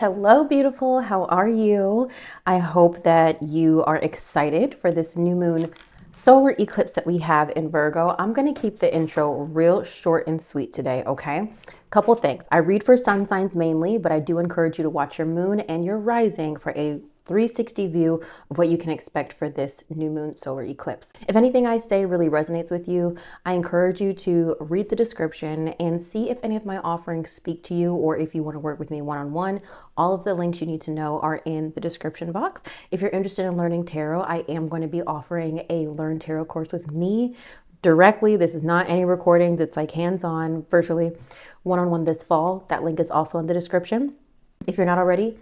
Hello, beautiful. How are you? I hope that you are excited for this new moon solar eclipse that we have in Virgo. I'm going to keep the intro real short and sweet today, okay? Couple things. I read for sun signs mainly, but I do encourage you to watch your moon and your rising for a 360 view of what you can expect for this new moon solar eclipse. If anything I say really resonates with you, I encourage you to read the description and see if any of my offerings speak to you, or if you want to work with me one-on-one. All of the links you need to know are in the description box. If you're interested in learning tarot, I am going to be offering a Learn Tarot course with me directly. This is not any recording. That's like hands-on, virtually, one-on-one this fall. That link is also in the description. If you're not already,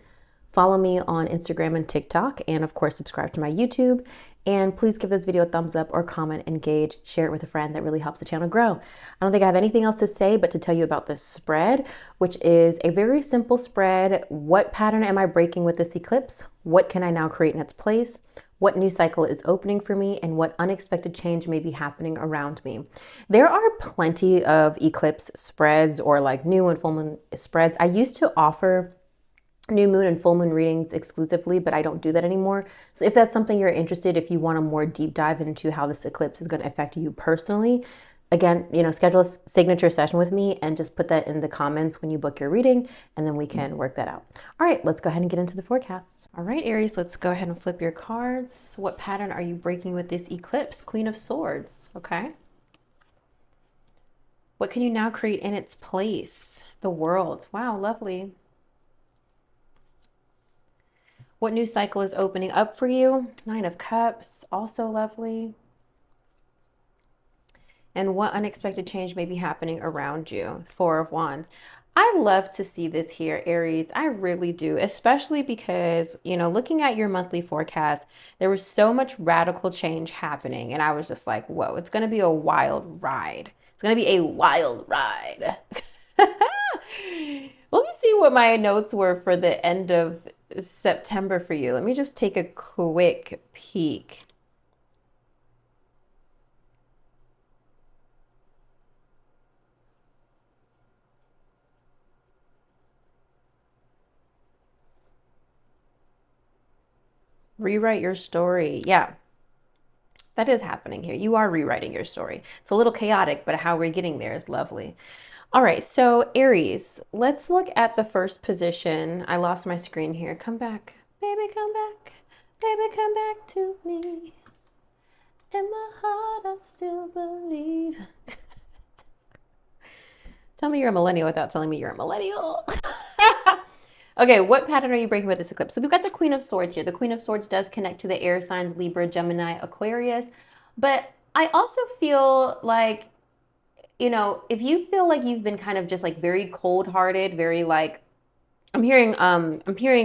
follow me on Instagram and TikTok, and of course, subscribe to my YouTube. And please give this video a thumbs up or comment, engage, share it with a friend. That really helps the channel grow. I don't think I have anything else to say but to tell you about this spread, which is a very simple spread. What pattern am I breaking with this eclipse? What can I now create in its place? What new cycle is opening for me, and what unexpected change may be happening around me? There are plenty of eclipse spreads, or like new and full moon spreads. I used to offer new moon and full moon readings exclusively, but I don't do that anymore. So if that's something you're interested, if you want a more deep dive into how this eclipse is going to affect you personally, again, schedule a signature session with me and just put that in the comments when you book your reading, and then we can work that out. All right, let's go ahead and get into the forecast. All right, Aries, let's go ahead and flip your cards. What pattern are you breaking with this eclipse? Queen of Swords, okay. What can you now create in its place? The World. Wow, lovely. What new cycle is opening up for you? Nine of Cups, also lovely. And what unexpected change may be happening around you? Four of Wands. I love to see this here, Aries. I really do, especially because, looking at your monthly forecast, there was so much radical change happening. And I was just like, whoa, it's going to be a wild ride. It's going to be a wild ride. Let me see what my notes were for the end of September for you. Let me just take a quick peek. Rewrite your story. Yeah, that is happening here. You are rewriting your story. It's a little chaotic, but how we're getting there is lovely. All right, so Aries, let's look at the first position. I lost my screen here. Come back. Baby, come back. Baby, come back to me. In my heart, I still believe. Tell me you're a millennial without telling me you're a millennial. Okay, what pattern are you breaking with this eclipse? So we've got the Queen of Swords here. The Queen of Swords does connect to the air signs, Libra, Gemini, Aquarius. But I also feel like, if you feel like you've been kind of just like very cold-hearted, very like, I'm hearing Kanye.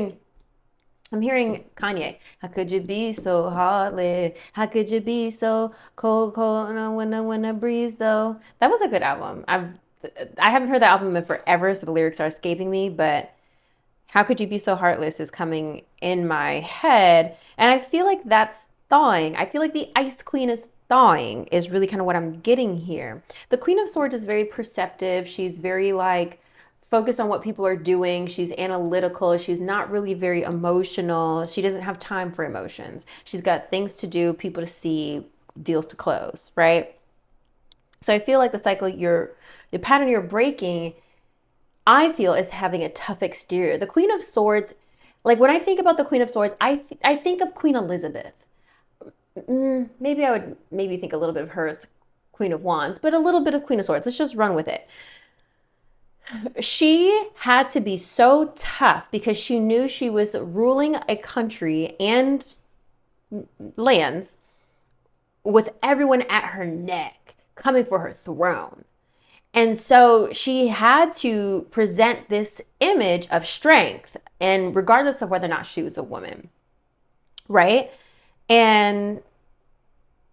How could you be so heartless? How could you be so cold when I breeze though? That was a good album. I haven't heard that album in forever, so the lyrics are escaping me, but how could you be so heartless is coming in my head. And I feel like that's thawing. I feel like the Ice Queen is thawing is really kind of what I'm getting here. The Queen of Swords is very perceptive. She's very like focused on what people are doing. She's analytical. She's not really very emotional. She doesn't have time for emotions. She's got things to do, people to see, deals to close, right? So I feel like the pattern you're breaking, I feel, is having a tough exterior. The Queen of Swords, like when I think about the Queen of Swords, I think of Queen Elizabeth. Maybe I would think a little bit of her as Queen of Wands, but a little bit of Queen of Swords. Let's just run with it. She had to be so tough because she knew she was ruling a country and lands with everyone at her neck coming for her throne. And so she had to present this image of strength, and regardless of whether or not she was a woman, right? And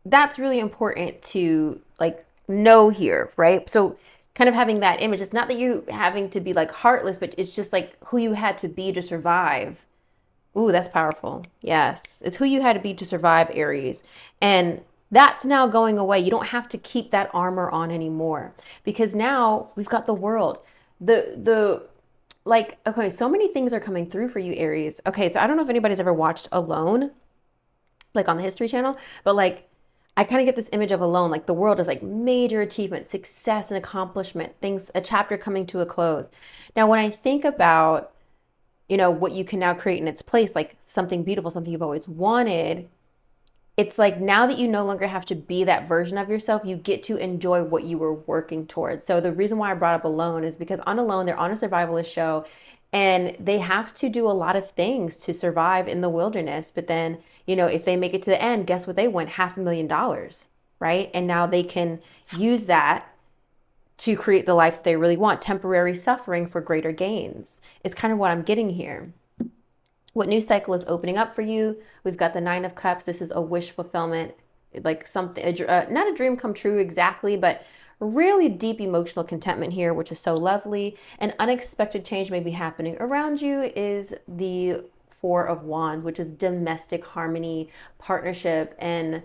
that's really important to like know here, right? So kind of having that image, it's not that you having to be like heartless, but it's just like who you had to be to survive. Ooh, that's powerful. Yes, it's who you had to be to survive, Aries. And that's now going away. You don't have to keep that armor on anymore, because now we've got the world. The like, okay, so many things are coming through for you, Aries. Okay, so I don't know if anybody's ever watched Alone, like on the History Channel, but like I kind of get this image of Alone, like the world is like major achievement, success and accomplishment, things, a chapter coming to a close. Now, when I think about, you know, what you can now create in its place, like something beautiful, something you've always wanted, it's like now that you no longer have to be that version of yourself, you get to enjoy what you were working towards. So the reason why I brought up Alone is because on Alone, they're on a survivalist show and they have to do a lot of things to survive in the wilderness. But then, you know, if they make it to the end, guess what? They win $500,000, right? And now they can use that to create the life they really want. Temporary suffering for greater gains is kind of what I'm getting here. What new cycle is opening up for you? We've got the Nine of Cups. This is a wish fulfillment, like something, not a dream come true exactly, but really deep emotional contentment here, which is so lovely. An unexpected change may be happening around you is the Four of Wands, which is domestic harmony, partnership, and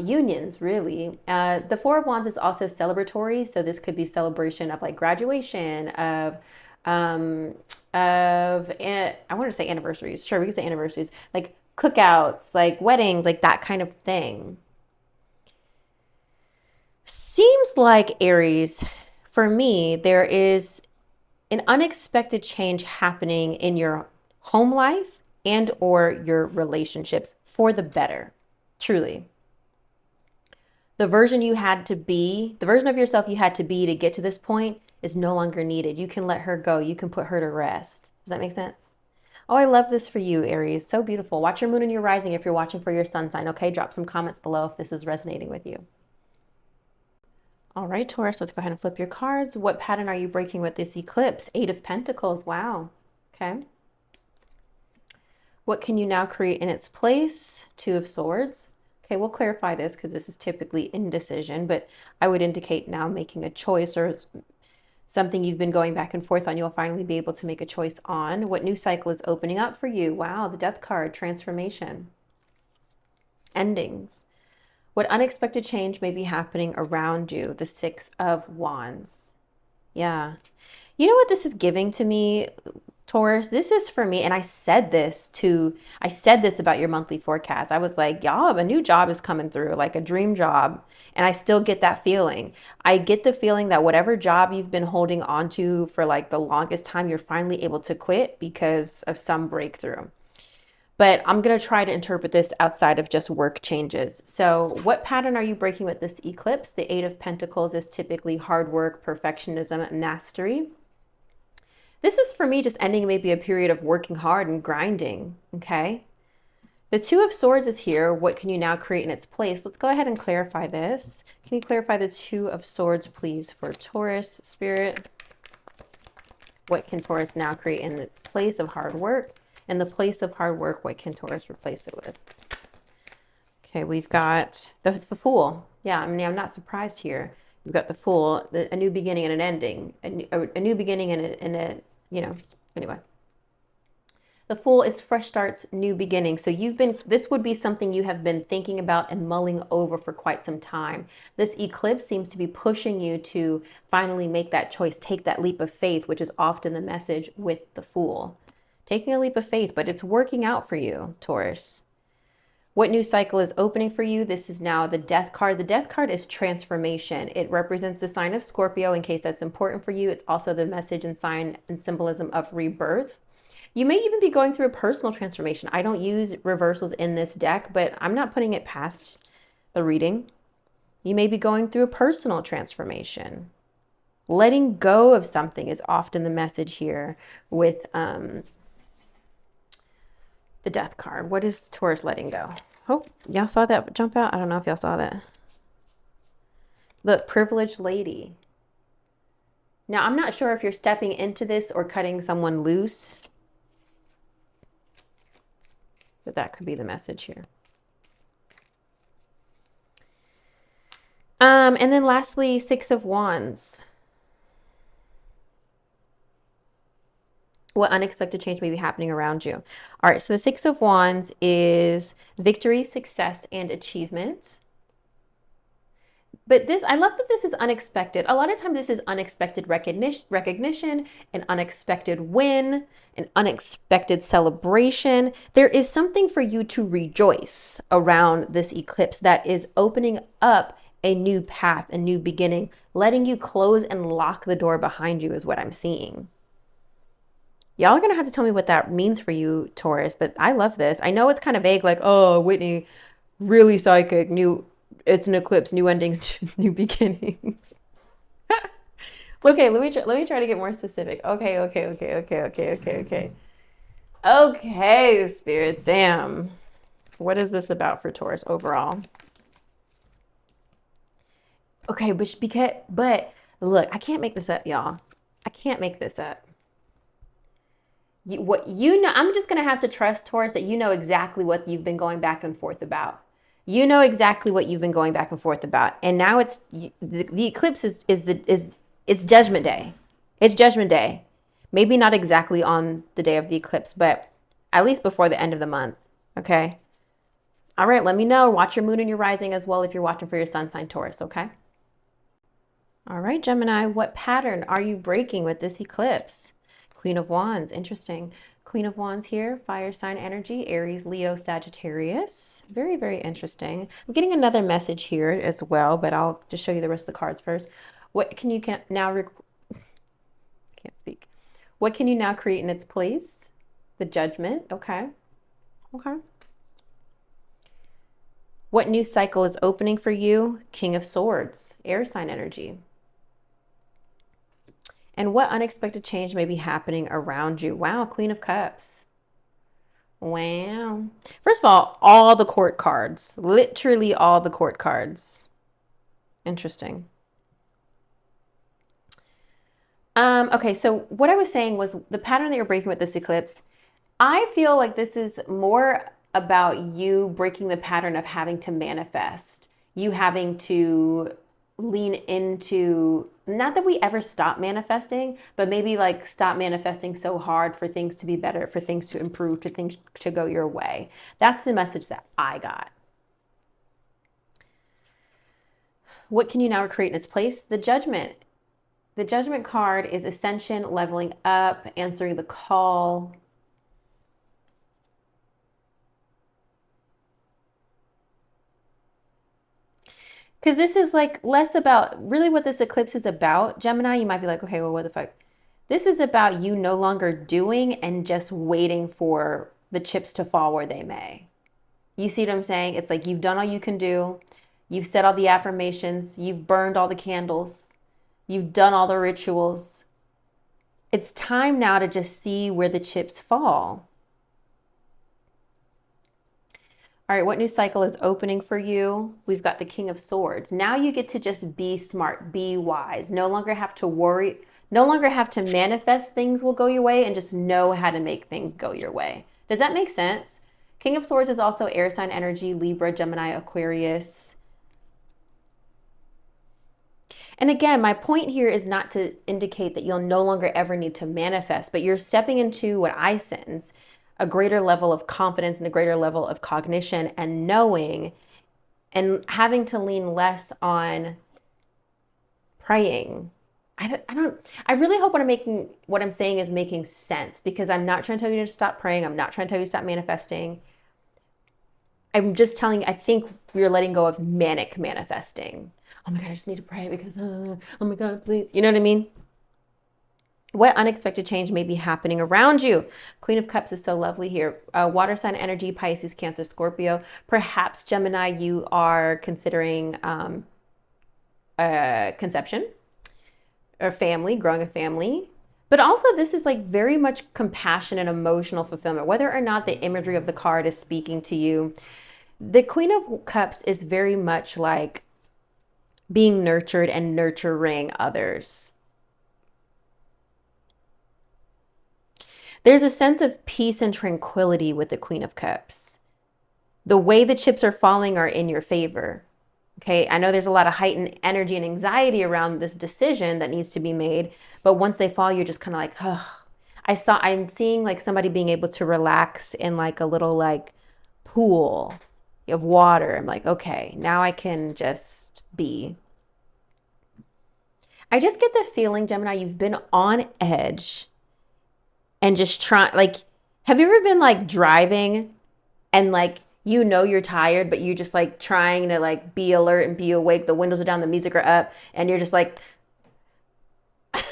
unions, really. The Four of Wands is also celebratory. So this could be celebration of like graduation, um, I want to say anniversaries. Sure, we can say anniversaries, like cookouts, like weddings, like that kind of thing. Seems like Aries, for me, there is an unexpected change happening in your home life and or your relationships for the better. Truly. The version you had to be, the version of yourself you had to be to get to this point is no longer needed. You can let her go. You can put her to rest. Does that make sense? Oh, I love this for you, Aries. So beautiful. Watch your moon and your rising if you're watching for your sun sign, okay? Drop some comments below if this is resonating with you. All right, Taurus, let's go ahead and flip your cards. What pattern are you breaking with this eclipse? Eight of Pentacles. Wow. Okay. What can you now create in its place? Two of Swords. Okay, we'll clarify this because this is typically indecision, but I would indicate now making a choice or something you've been going back and forth on, you'll finally be able to make a choice on. What new cycle is opening up for you? Wow, the Death card, transformation, endings. What unexpected change may be happening around you? The Six of Wands. Yeah. You know what this is giving to me, Taurus? This is for me, and I said this about your monthly forecast. I was like, y'all, a new job is coming through, like a dream job. And I still get that feeling. I get the feeling that whatever job you've been holding on to for like the longest time, you're finally able to quit because of some breakthrough. But I'm going to try to interpret this outside of just work changes. So what pattern are you breaking with this eclipse? The Eight of Pentacles is typically hard work, perfectionism, mastery. This is for me just ending maybe a period of working hard and grinding, okay? The Two of Swords is here. What can you now create in its place? Let's go ahead and clarify this. Can you clarify the Two of Swords, please, for Taurus, Spirit? What can Taurus now create in its place of hard work? In the place of hard work, what can Taurus replace it with? Okay, we've got the Fool. Yeah, I mean, I'm not surprised here. We've got the Fool, a new beginning and an ending, a new beginning and a, you know, anyway. The Fool is fresh starts, new beginnings. So this would be something you have been thinking about and mulling over for quite some time. This eclipse seems to be pushing you to finally make that choice, take that leap of faith, which is often the message with the Fool. Taking a leap of faith, but it's working out for you, Taurus. What new cycle is opening for you? This is now the Death card. The Death card is transformation. It represents the sign of Scorpio in case that's important for you. It's also the message and sign and symbolism of rebirth. You may even be going through a personal transformation. I don't use reversals in this deck, but I'm not putting it past the reading. You may be going through a personal transformation. Letting go of something is often the message here with the Death card. What is Taurus letting go? Oh, y'all saw that jump out? I don't know if y'all saw that. Look, privileged lady. Now, I'm not sure if you're stepping into this or cutting someone loose, but that could be the message here. And then lastly, Six of Wands. What unexpected change may be happening around you? All right, so the Six of Wands is victory, success, and achievement. But this, I love that this is unexpected. A lot of times this is unexpected recognition, an unexpected win, an unexpected celebration. There is something for you to rejoice around this eclipse that is opening up a new path, a new beginning, letting you close and lock the door behind you is what I'm seeing. Y'all are going to have to tell me what that means for you, Taurus, but I love this. I know it's kind of vague, like, oh, Whitney, really psychic, it's an eclipse, new endings, new beginnings. Okay, let me try to get more specific. Okay. Okay, Spirit, damn. What is this about for Taurus overall? Okay, but look, I can't make this up, y'all. I can't make this up. What you know, I'm just gonna have to trust, Taurus, that you know exactly what you've been going back and forth about. You know exactly what you've been going back and forth about, and now it's the eclipse is it's Judgment Day. It's Judgment Day. Maybe not exactly on the day of the eclipse, but at least before the end of the month. Okay. All right. Let me know. Watch your moon and your rising as well if you're watching for your sun sign, Taurus. Okay. All right, Gemini. What pattern are you breaking with this eclipse? Queen of Wands, interesting. Queen of Wands here, fire sign energy, Aries, Leo, Sagittarius. Very, very interesting. I'm getting another message here as well, but I'll just show you the rest of the cards first. What can you now, can't speak. What can you now create in its place? The Judgment, okay. Okay. What new cycle is opening for you? King of Swords, air sign energy. And what unexpected change may be happening around you? Wow, Queen of Cups. Wow. First of all the court cards. Literally all the court cards. Interesting. Okay, so what I was saying was the pattern that you're breaking with this eclipse, I feel like this is more about you breaking the pattern of having to manifest. You having to lean into, not that we ever stop manifesting, but maybe like stop manifesting so hard for things to be better, for things to improve, to things to go your way. That's the message that I got. What can you now create in its place? The Judgment. The Judgment card is ascension, leveling up, answering the call. Because this is like less about really what this eclipse is about. Gemini, you might be like, okay, well, what the fuck? This is about you no longer doing and just waiting for the chips to fall where they may. You see what I'm saying? It's like you've done all you can do. You've said all the affirmations. You've burned all the candles. You've done all the rituals. It's time now to just see where the chips fall. All right, what new cycle is opening for you? We've got the King of Swords. Now you get to just be smart, be wise. No longer have to worry, no longer have to manifest things will go your way, and just know how to make things go your way. Does that make sense? King of Swords is also air sign energy, Libra, Gemini, Aquarius. And again, my point here is not to indicate that you'll no longer ever need to manifest, but you're stepping into what I sense, a greater level of confidence and a greater level of cognition and knowing, and having to lean less on praying. I really hope what I'm saying is making sense, because I'm not trying to tell you to stop praying. I'm not trying to tell you to stop manifesting. I'm just telling you, I think you're letting go of manic manifesting. Oh my God, I just need to pray because, oh my God, please. You know what I mean? What unexpected change may be happening around you? Queen of Cups is so lovely here. Water sign energy, Pisces, Cancer, Scorpio. Perhaps Gemini, you are considering conception or family, growing a family. But also this is like very much compassion and emotional fulfillment, whether or not the imagery of the card is speaking to you. The Queen of Cups is very much like being nurtured and nurturing others. There's a sense of peace and tranquility with the Queen of Cups. The way the chips are falling are in your favor. Okay, I know there's a lot of heightened energy and anxiety around this decision that needs to be made, but once they fall, you're just kind of like, oh. I'm seeing like somebody being able to relax in like a little like pool of water. I'm like, okay, now I can just be. I just get the feeling, Gemini, you've been on edge and just trying, like, have you ever been like driving and like, you know, you're tired, but you're just like trying to like be alert and be awake. The windows are down, the music are up, and you're just like,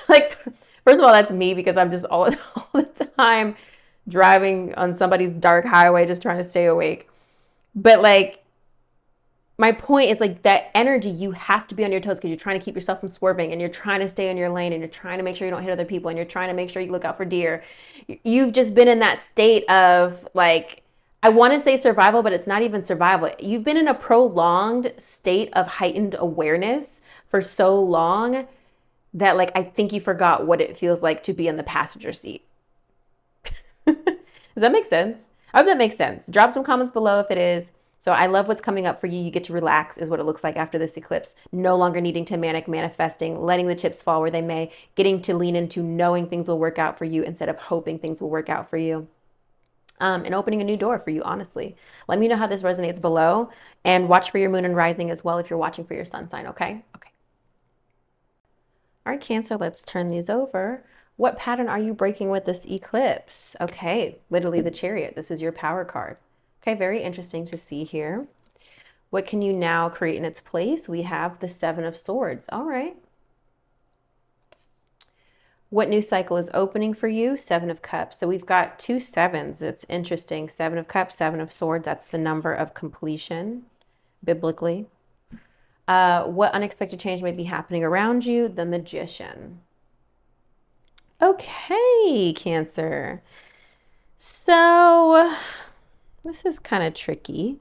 like, first of all, that's me because I'm just all the time driving on somebody's dark highway, just trying to stay awake. But like, my point is like that energy, you have to be on your toes because you're trying to keep yourself from swerving and you're trying to stay in your lane and you're trying to make sure you don't hit other people and you're trying to make sure you look out for deer. You've just been in that state of like, I want to say survival, but it's not even survival. You've been in a prolonged state of heightened awareness for so long that like, I think you forgot what it feels like to be in the passenger seat. Does that make sense? I hope that makes sense. Drop some comments below if it is. So I love what's coming up for you. You get to relax is what it looks like after this eclipse. No longer needing to manic manifesting, letting the chips fall where they may, getting to lean into knowing things will work out for you instead of hoping things will work out for you. And opening a new door for you, honestly. Let me know how this resonates below and watch for your moon and rising as well if you're watching for your sun sign, okay? Okay. All right, Cancer, let's turn these over. What pattern are you breaking with this eclipse? Okay, literally the Chariot. This is your power card. Okay, very interesting to see here. What can you now create in its place? We have the Seven of Swords. All right. What new cycle is opening for you? Seven of Cups. So we've got two sevens. It's interesting. Seven of Cups, Seven of Swords. That's the number of completion, biblically. What unexpected change may be happening around you? The Magician. Okay, Cancer. So this is kind of tricky.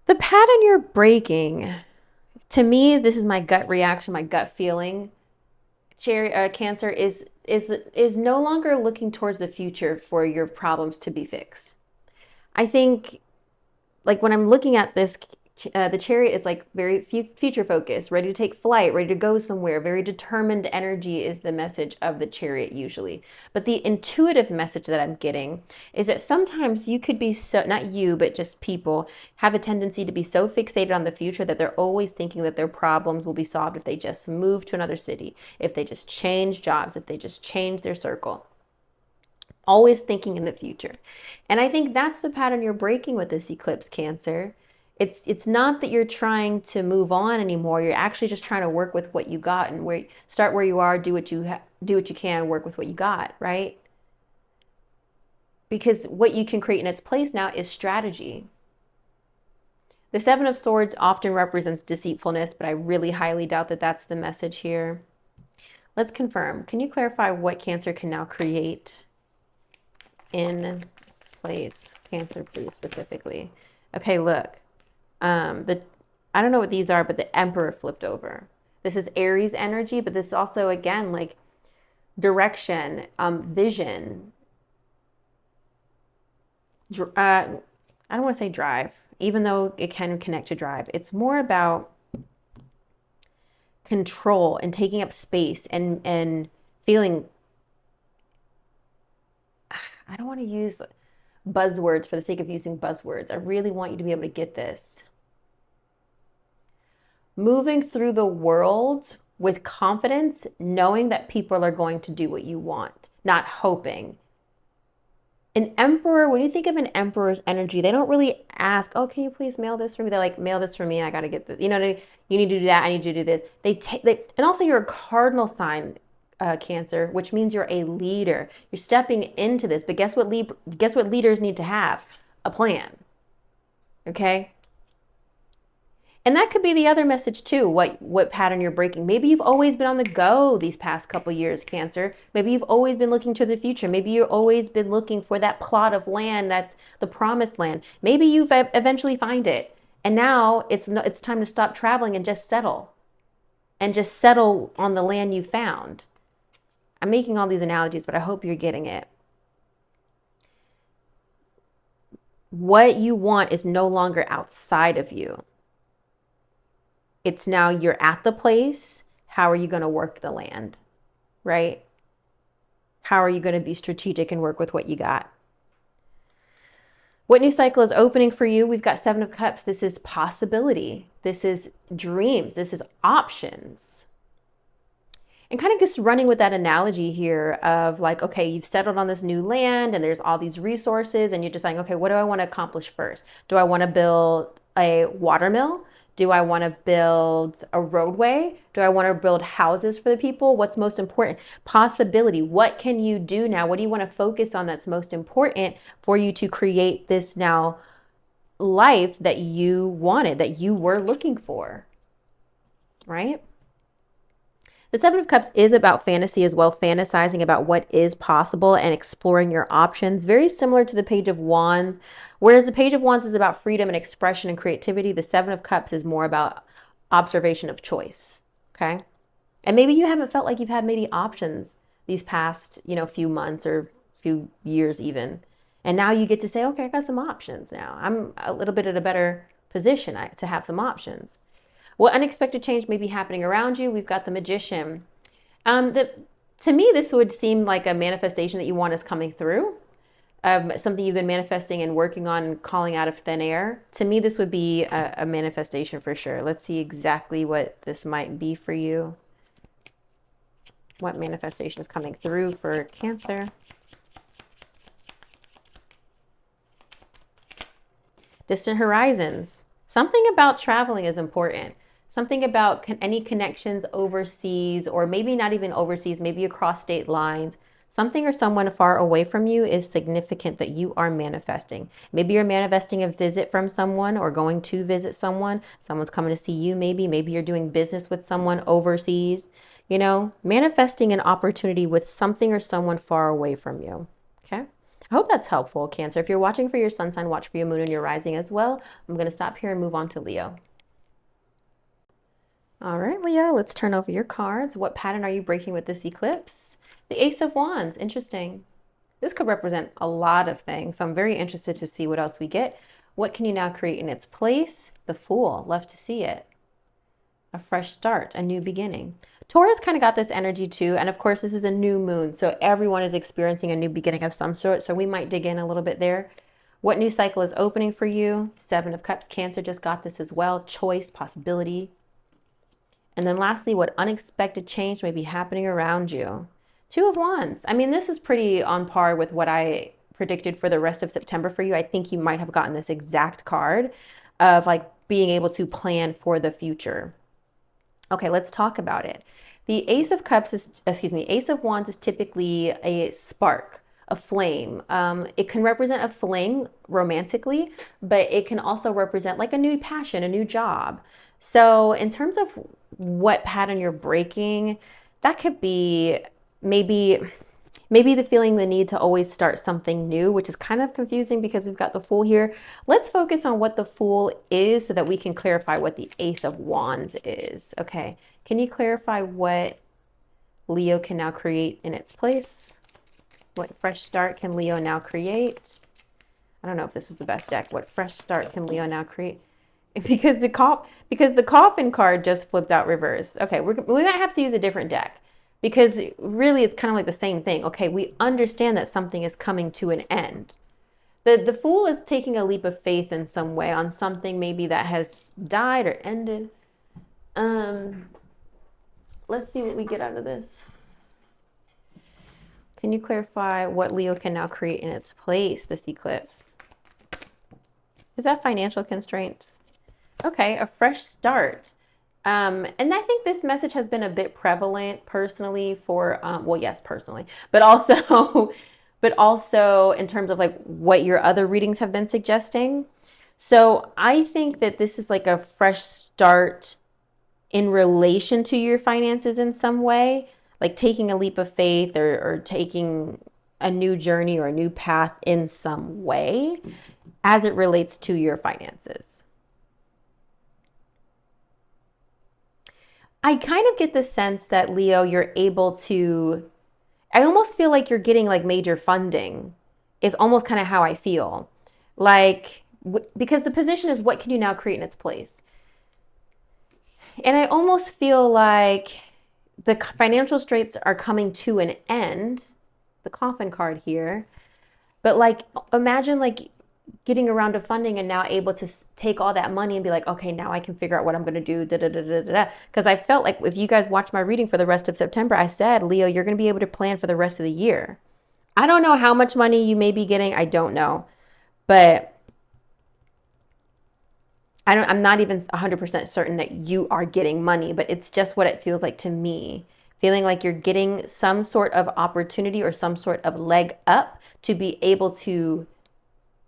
The pattern you're breaking, to me, this is my gut reaction, my gut feeling. Cancer is no longer looking towards the future for your problems to be fixed. I think, like when I'm looking at this, the Chariot is like very future focused, ready to take flight, ready to go somewhere. Very determined energy is the message of the Chariot usually. But the intuitive message that I'm getting is that sometimes you could be so, not you, but just people have a tendency to be so fixated on the future that they're always thinking that their problems will be solved if they just move to another city, if they just change jobs, if they just change their circle. Always thinking in the future. And I think that's the pattern you're breaking with this eclipse, Cancer. It's not that you're trying to move on anymore. You're actually just trying to work with what you got and start where you are, do what you can, work with what you got, right? Because what you can create in its place now is strategy. The Seven of Swords often represents deceitfulness, but I really highly doubt that that's the message here. Let's confirm. Can you clarify what Cancer can now create in its place? Cancer, please, specifically. Okay, look. I don't know what these are, but the Emperor flipped over. This is Aries energy, but this is also, again, like direction, vision. I don't want to say drive, even though it can connect to drive. It's more about control and taking up space and feeling, I don't want to use buzzwords for the sake of using buzzwords. I really want you to be able to get this. Moving through the world with confidence, knowing that people are going to do what you want, not hoping. An emperor, when you think of an emperor's energy, they don't really ask, oh, can you please mail this for me? They're like, mail this for me. I got to get this. You know, you need to do that. I need you to do this. And also you're a cardinal sign, Cancer, which means you're a leader. You're stepping into this. But guess what leaders need to have? A plan. Okay? And that could be the other message too, what pattern you're breaking. Maybe you've always been on the go these past couple years, Cancer. Maybe you've always been looking to the future. Maybe you've always been looking for that plot of land that's the promised land. Maybe you've eventually find it. And now it's time to stop traveling and just settle. And just settle on the land you found. I'm making all these analogies, but I hope you're getting it. What you want is no longer outside of you. It's now you're at the place. How are you going to work the land, right? How are you going to be strategic and work with what you got? What new cycle is opening for you? We've got Seven of Cups. This is possibility. This is dreams. This is options. And kind of just running with that analogy here of like, okay, you've settled on this new land and there's all these resources and you're deciding, okay, what do I want to accomplish first? Do I want to build a water mill? Do I want to build a roadway? Do I want to build houses for the people? What's most important? Possibility. What can you do now? What do you want to focus on that's most important for you to create this now life that you wanted, that you were looking for, right? The Seven of Cups is about fantasy as well, fantasizing about what is possible and exploring your options. Very similar to the Page of Wands. Whereas the Page of Wands is about freedom and expression and creativity, the Seven of Cups is more about observation of choice, okay? And maybe you haven't felt like you've had many options these past, few months or few years even. And now you get to say, okay, I got some options now. I'm a little bit at a better position to have some options. What unexpected change may be happening around you? We've got the Magician. To me, this would seem like a manifestation that you want is coming through. Something you've been manifesting and working on, calling out of thin air. To me, this would be a manifestation for sure. Let's see exactly what this might be for you. What manifestation is coming through for Cancer? Distant horizons. Something about traveling is important. Something about any connections overseas, or maybe not even overseas, maybe across state lines. Something or someone far away from you is significant that you are manifesting. Maybe you're manifesting a visit from someone or going to visit someone. Someone's coming to see you maybe. Maybe you're doing business with someone overseas. Manifesting an opportunity with something or someone far away from you. Okay? I hope that's helpful, Cancer. If you're watching for your sun sign, watch for your moon and your rising as well. I'm going to stop here and move on to Leo. All right, Leo, let's turn over your cards. What pattern are you breaking with this eclipse? The Ace of Wands, interesting. This could represent a lot of things, so I'm very interested to see what else we get. What can you now create in its place? The Fool, love to see it. A fresh start, a new beginning. Taurus kind of got this energy too, and of course this is a new moon, so everyone is experiencing a new beginning of some sort, so we might dig in a little bit there. What new cycle is opening for you? Seven of Cups, Cancer just got this as well. Choice, possibility. And then lastly, what unexpected change may be happening around you? Two of Wands. I mean, this is pretty on par with what I predicted for the rest of September for you. I think you might have gotten this exact card of like being able to plan for the future. Okay, let's talk about it. The Ace of Wands is typically a spark, a flame. It can represent a fling romantically, but it can also represent like a new passion, a new job. So in terms of what pattern you're breaking, that could be maybe the feeling the need to always start something new, which is kind of confusing because we've got the Fool here. Let's focus on what the Fool is so that we can clarify what the Ace of Wands is. Okay, can you clarify what Leo can now create in its place? What fresh start can Leo now create? I don't know if this is the best deck. What fresh start can Leo now create? Because the coffin card just flipped out reverse. Okay, we might have to use a different deck because really it's kind of like the same thing. Okay, we understand that something is coming to an end. The Fool is taking a leap of faith in some way on something maybe that has died or ended. Let's see what we get out of this. Can you clarify what Leo can now create in its place this eclipse? Is that financial constraints? Okay, a fresh start. And I think this message has been a bit prevalent personally for, well, yes, personally, but also in terms of like what your other readings have been suggesting. So I think that this is like a fresh start in relation to your finances in some way, like taking a leap of faith or taking a new journey or a new path in some way as it relates to your finances. I kind of get the sense that, Leo, you're able to, I almost feel like you're getting like major funding is almost kind of how I feel. Like, because the position is what can you now create in its place? And I almost feel like the financial straits are coming to an end, the coffin card here. But like, imagine like getting around to funding and now able to take all that money and be like, okay, now I can figure out what I'm going to do. Because I felt like if you guys watch my reading for the rest of September, I said, Leo, you're going to be able to plan for the rest of the year. I don't know how much money you may be getting. I don't know. But I'm not even 100% certain that you are getting money, but it's just what it feels like to me. Feeling like you're getting some sort of opportunity or some sort of leg up to be able to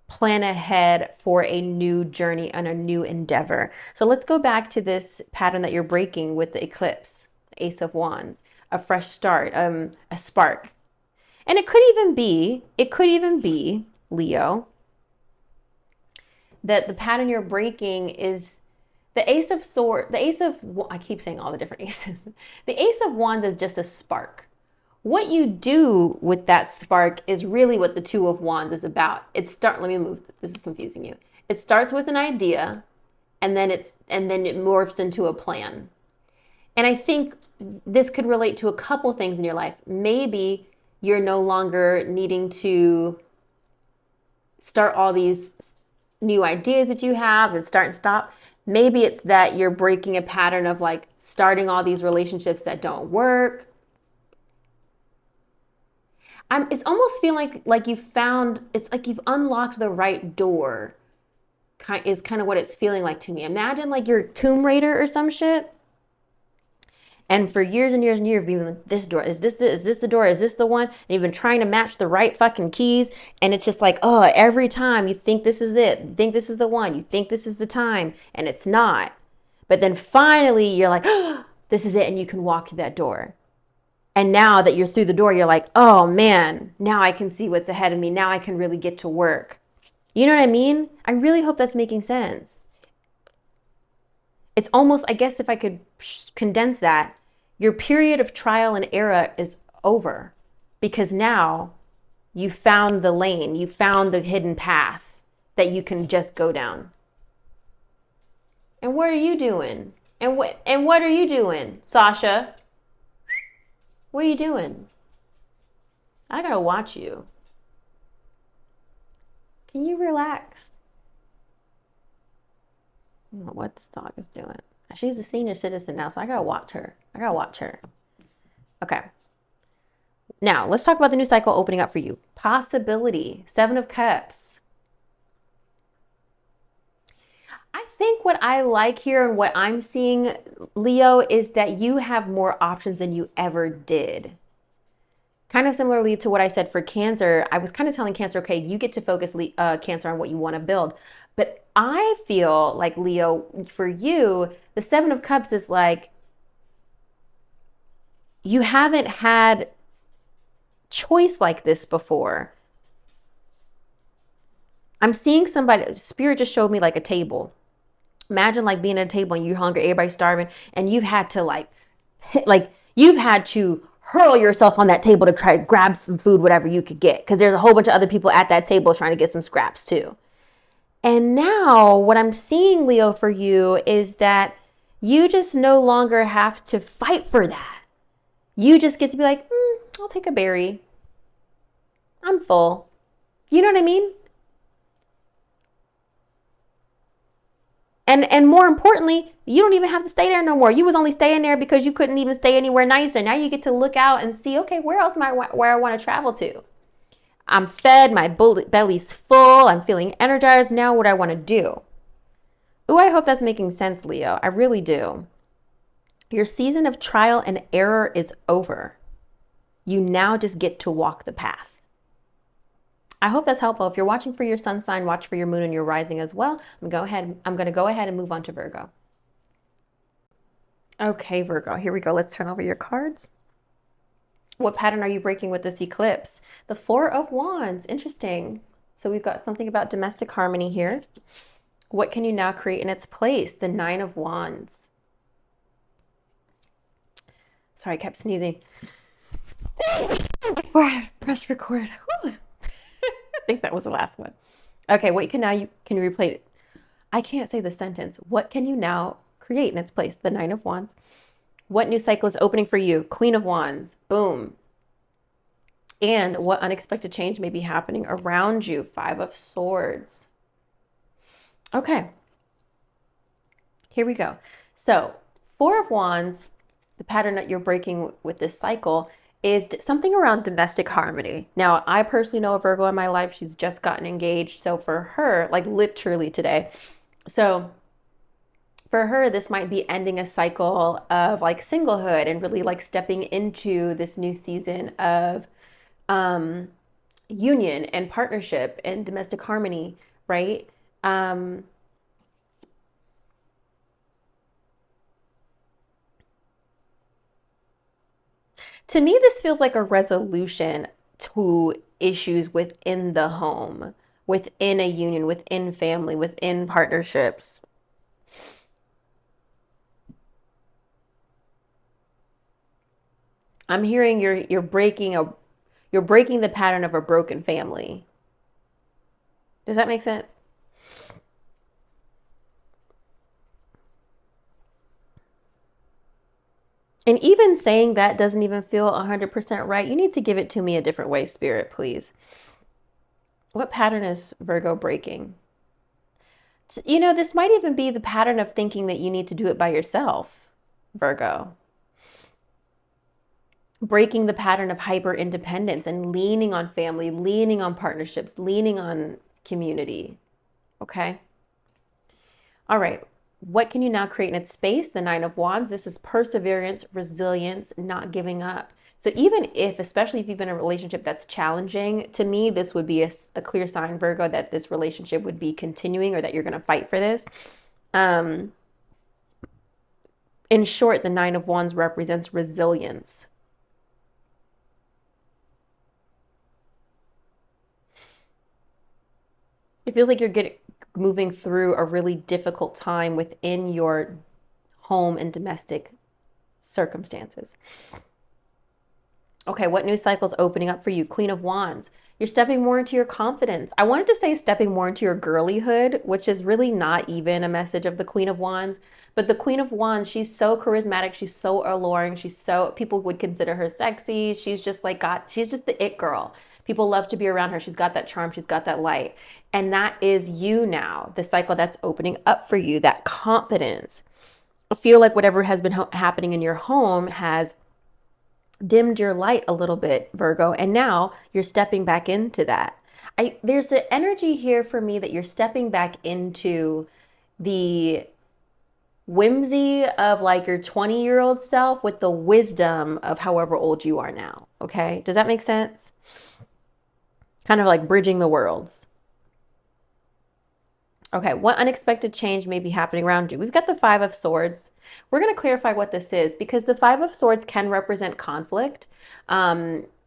plan ahead for a new journey and a new endeavor. So let's go back to this pattern that you're breaking with the eclipse, the Ace of Wands, a fresh start, a spark. And it could even be, Leo, that the pattern you're breaking is the Ace of Swords, I keep saying all the different aces. The Ace of Wands is just a spark. What you do with that spark is really what the Two of Wands is about. Let me move. This is confusing you. It starts with an idea, and then it morphs into a plan. And I think this could relate to a couple things in your life. Maybe you're no longer needing to start all these new ideas that you have and start and stop. Maybe it's that you're breaking a pattern of like starting all these relationships that don't work. It's almost feeling like it's like you've unlocked the right door, is kind of what it's feeling like to me. Imagine like you're Tomb Raider or some shit. And for years and years and years, you've been like, this door, is this the door? Is this the one? And you've been trying to match the right fucking keys. And it's just like, oh, every time you think this is it, you think this is the one, you think this is the time, and it's not. But then finally you're like, oh, this is it. And you can walk through that door. And now that you're through the door, you're like, oh man, now I can see what's ahead of me. Now I can really get to work. You know what I mean? I really hope that's making sense. It's almost, I guess if I could condense that, your period of trial and error is over because now you found the lane, you found the hidden path that you can just go down. And what are you doing? And what are you doing, Sasha? What are you doing? I gotta watch you. Can you relax? I don't know what this dog is doing. She's a senior citizen now, so I gotta watch her. Okay. Now, let's talk about the new cycle opening up for you. Possibility, 7 of Cups. I think what I like here and what I'm seeing, Leo, is that you have more options than you ever did. Kind of similarly to what I said for Cancer, I was kind of telling Cancer, okay, you get to focus, Cancer, on what you want to build. But I feel like, Leo, for you, the 7 of Cups is like, you haven't had choice like this before. I'm seeing somebody, Spirit just showed me like a table. Imagine like being at a table and you're hungry, everybody's starving, and you've had to you've had to hurl yourself on that table to try to grab some food, whatever you could get, because there's a whole bunch of other people at that table trying to get some scraps too. And now what I'm seeing, Leo, for you is that you just no longer have to fight for that. You just get to be like, I'll take a berry. I'm full. You know what I mean? And more importantly, you don't even have to stay there no more. You was only staying there because you couldn't even stay anywhere nicer. Now you get to look out and see, okay, where else where I want to travel to? I'm fed, my belly's full, I'm feeling energized. Now what I want to do. Ooh, I hope that's making sense, Leo. I really do. Your season of trial and error is over. You now just get to walk the path. I hope that's helpful. If you're watching for your sun sign, watch for your moon and your rising as well. I'm going to go ahead and move on to Virgo. Okay, Virgo, here we go. Let's turn over your cards. What pattern are you breaking with this eclipse? The 4 of Wands. Interesting. So we've got something about domestic harmony here. What can you now create in its place? The 9 of Wands. Sorry, I kept sneezing before I pressed record. Whew. I think that was the last one. Okay, what can you replay it? I can't say the sentence. What can you now create in its place? The 9 of Wands. What new cycle is opening for you? Queen of Wands. Boom. And what unexpected change may be happening around you? 5 of Swords. Okay, here we go. So Four of Wands, the pattern that you're breaking with this cycle is something around domestic harmony. Now, I personally know a Virgo in my life. She's just gotten engaged. So for her, like literally today. So for her, this might be ending a cycle of like singlehood and really like stepping into this new season of union and partnership and domestic harmony, right? To me, this feels like a resolution to issues within the home, within a union, within family, within partnerships. I'm hearing you're breaking the pattern of a broken family. Does that make sense? And even saying that doesn't even feel 100% right. You need to give it to me a different way, Spirit, please. What pattern is Virgo breaking? You know, this might even be the pattern of thinking that you need to do it by yourself, Virgo. Breaking the pattern of hyper independence and leaning on family, leaning on partnerships, leaning on community. Okay. All right. What can you now create in its space? The Nine of Wands. This is perseverance, resilience, not giving up. So even if, especially if you've been in a relationship that's challenging, to me, this would be a clear sign, Virgo, that this relationship would be continuing or that you're going to fight for this. In short, the Nine of Wands represents resilience. It feels like you're moving through a really difficult time within your home and domestic circumstances. Okay, what new cycle is opening up for you? Queen of Wands. You're stepping more into your confidence. I wanted to say stepping more into your girlyhood, which is really not even a message of the Queen of Wands. But the Queen of Wands, she's so charismatic. She's so alluring. People would consider her sexy. She's just the it girl. People love to be around her. She's got that charm. She's got that light. And that is you now, the cycle that's opening up for you, that confidence. I feel like whatever has been happening in your home has dimmed your light a little bit, Virgo, and now you're stepping back into that. There's an energy here for me that you're stepping back into the whimsy of like your 20-year-old self with the wisdom of however old you are now. Okay, does that make sense? Kind of like bridging the worlds. Okay, what unexpected change may be happening around you? We've got the Five of Swords. We're going to clarify what this is because the Five of Swords can represent conflict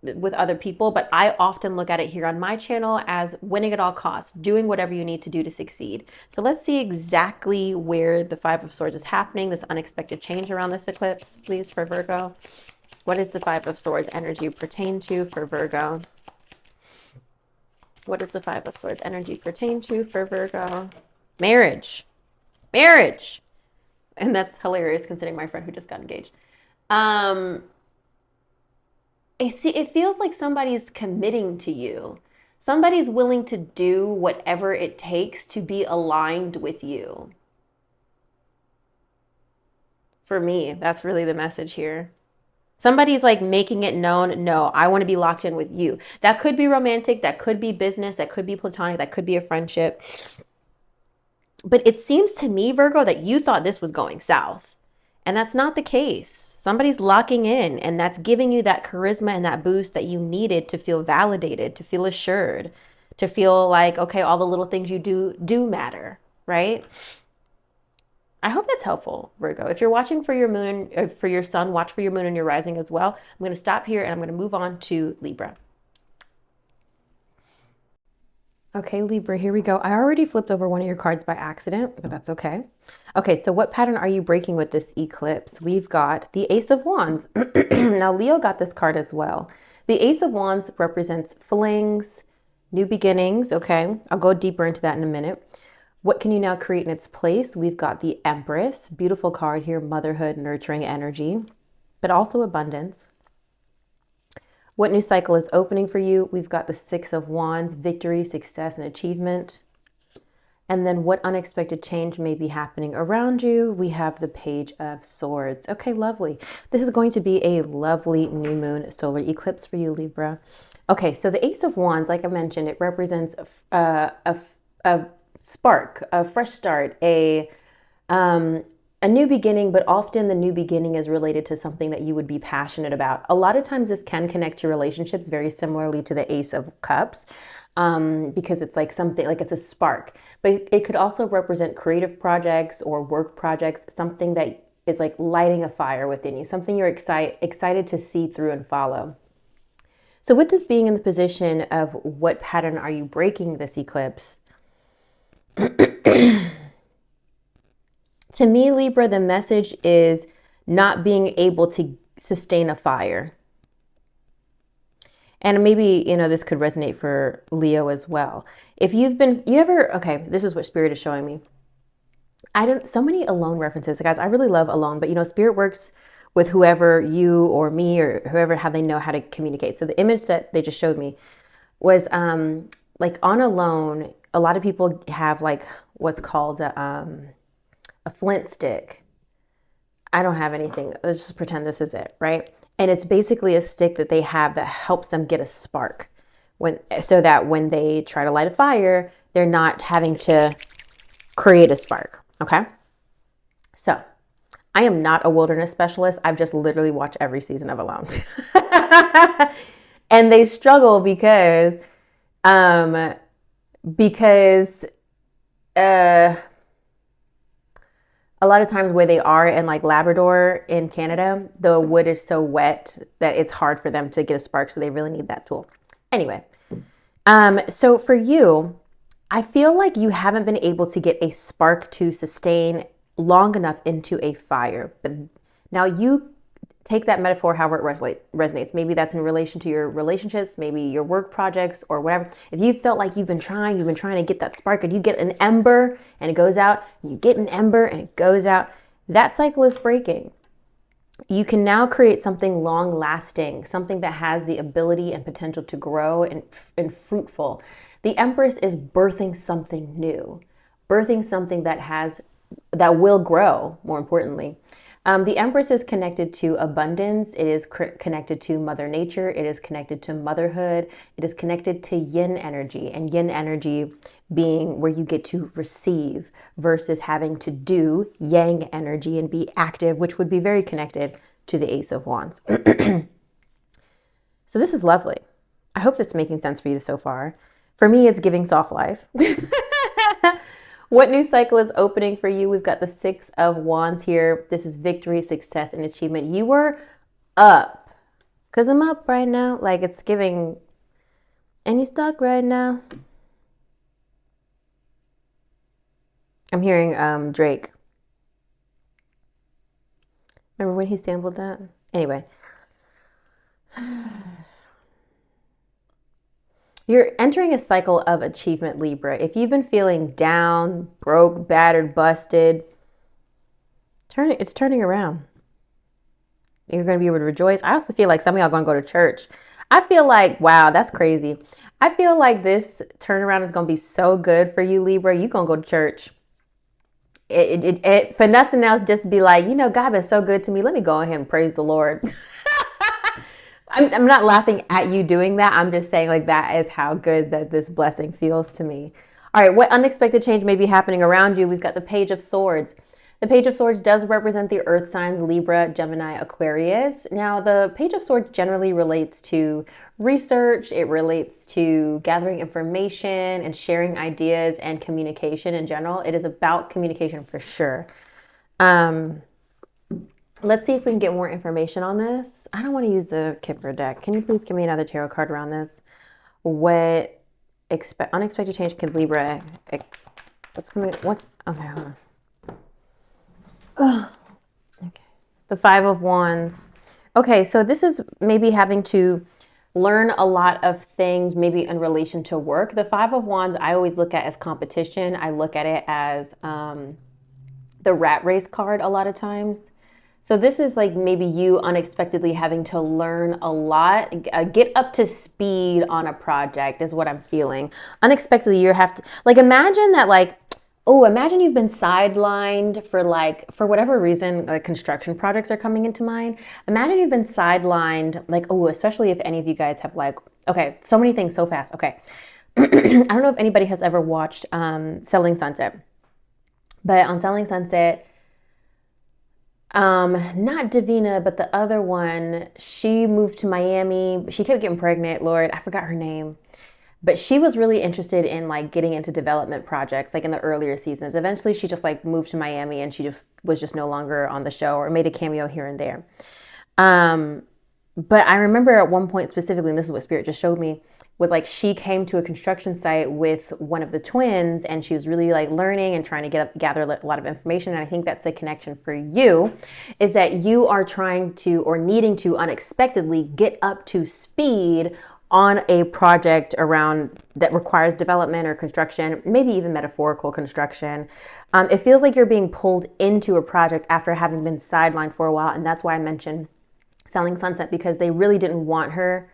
with other people, but I often look at it here on my channel as winning at all costs, doing whatever you need to do to succeed. So let's see exactly where the Five of Swords is happening, this unexpected change around this eclipse, please, for Virgo. What does the Five of Swords energy pertain to for Virgo? What does the Five of Swords energy pertain to for Virgo? Marriage. Marriage. And that's hilarious considering my friend who just got engaged. It feels like somebody's committing to you. Somebody's willing to do whatever it takes to be aligned with you. For me, that's really the message here. Somebody's like making it known, no, I want to be locked in with you. That could be romantic, that could be business, that could be platonic, that could be a friendship. But it seems to me, Virgo, that you thought this was going south. And that's not the case. Somebody's locking in, and that's giving you that charisma and that boost that you needed to feel validated, to feel assured, to feel like, okay, all the little things you do matter, right? I hope that's helpful, Virgo. If you're watching for your moon, or for your sun, watch for your moon and your rising as well. I'm going to stop here and I'm going to move on to Libra. Okay, Libra, here we go. I already flipped over one of your cards by accident, but that's okay. Okay, so what pattern are you breaking with this eclipse? We've got the Ace of Wands. Now, Leo got this card as well. The Ace of Wands represents flings, new beginnings, okay? I'll go deeper into that in a minute. What can you now create in its place? We've got the Empress, beautiful card here, motherhood, nurturing energy, but also abundance. What new cycle is opening for you? We've got the Six of Wands, victory, success, and achievement. And then what unexpected change may be happening around you? We have the Page of Swords. Okay, lovely. This is going to be a lovely new moon solar eclipse for you, Libra. Okay, so the Ace of Wands, like I mentioned, it represents a spark, a fresh start, a new beginning, but often the new beginning is related to something that you would be passionate about. A lot of times this can connect to relationships very similarly to the Ace of Cups, because it's like something, like it's a spark. But it could also represent creative projects or work projects, something that is like lighting a fire within you, something you're excited to see through and follow. So with this being in the position of what pattern are you breaking this eclipse? To me, Libra, the message is not being able to sustain a fire. And maybe, this could resonate for Leo as well. If okay, this is what Spirit is showing me. So many alone references, guys. I really love alone, but Spirit works with whoever, you or me or whoever, how they know how to communicate. So the image that they just showed me was like on alone, a lot of people have like what's called a flint stick. I don't have anything. Let's just pretend this is it, right? And it's basically a stick that they have that helps them get a spark, so that when they try to light a fire, they're not having to create a spark, okay? So I am not a wilderness specialist. I've just literally watched every season of Alone. And they struggle because a lot of times where they are in like Labrador in Canada, the wood is so wet that it's hard for them to get a spark. So they really need that tool. Anyway, so for you, I feel like you haven't been able to get a spark to sustain long enough into a fire. But now you take that metaphor however it resonates. Maybe that's in relation to your relationships, maybe your work projects or whatever. If you felt like you've been trying to get that spark, and you get an ember and it goes out, and you get an ember and it goes out, that cycle is breaking. You can now create something long lasting, something that has the ability and potential to grow and fruitful. The Empress is birthing something new, birthing something that will grow, more importantly. The Empress is connected to abundance. It is connected to Mother Nature. It is connected to motherhood. It is connected to yin energy, and yin energy being where you get to receive versus having to do, yang energy and be active, which would be very connected to the Ace of Wands. So this is lovely. I hope that's making sense for you so far. For me, it's giving soft life. What new cycle is opening for you? We've got the Six of Wands here. This is victory, success, and achievement. You were up, because I'm up right now. Like it's giving, and you stuck right now. I'm hearing Drake. Remember when he sampled that? Anyway. You're entering a cycle of achievement, Libra. If you've been feeling down, broke, battered, busted, it's turning around. You're going to be able to rejoice. I also feel like some of y'all are going to go to church. I feel like, wow, that's crazy. I feel like this turnaround is going to be so good for you, Libra. You're going to go to church. For nothing else, just be like, God been so good to me. Let me go ahead and praise the Lord. I'm not laughing at you doing that. I'm just saying like that is how good that this blessing feels to me. All right, what unexpected change may be happening around you? We've got the Page of Swords. The Page of Swords does represent the earth signs Libra, Gemini, Aquarius. Now, the Page of Swords generally relates to research. It relates to gathering information and sharing ideas and communication in general. It is about communication for sure. Let's see if we can get more information on this. I don't want to use the Kipper deck. Can you please give me another tarot card around this? What unexpected change could Libra? Okay, hold on. Oh, okay. The Five of Wands. Okay, so this is maybe having to learn a lot of things, maybe in relation to work. The Five of Wands, I always look at as competition. I look at it as the rat race card a lot of times. So this is like maybe you unexpectedly having to learn a lot, get up to speed on a project is what I'm feeling. Unexpectedly, you have to, like, imagine that, like, Oh, imagine you've been sidelined for like, for whatever reason, like construction projects are coming into mind. Imagine you've been sidelined, like, oh, especially if any of you guys have like, okay, so many things so fast. Okay. I don't know if anybody has ever watched Selling Sunset, but on Selling Sunset, not Davina, but the other one, she moved to Miami. She kept getting pregnant. Lord, I forgot her name. But she was really interested in like getting into development projects, like in the earlier seasons. Eventually, she just like moved to Miami and she just was just no longer on the show or made a cameo here and there. But I remember at one point specifically, and this is what Spirit just showed me, was like she came to a construction site with one of the twins and she was really like learning and trying to gather a lot of information. And I think that's the connection for you, is that you are trying to or needing to unexpectedly get up to speed on a project around that requires development or construction, maybe even metaphorical construction. It feels like you're being pulled into a project after having been sidelined for a while. And that's why I mentioned Selling Sunset, because they really didn't want her.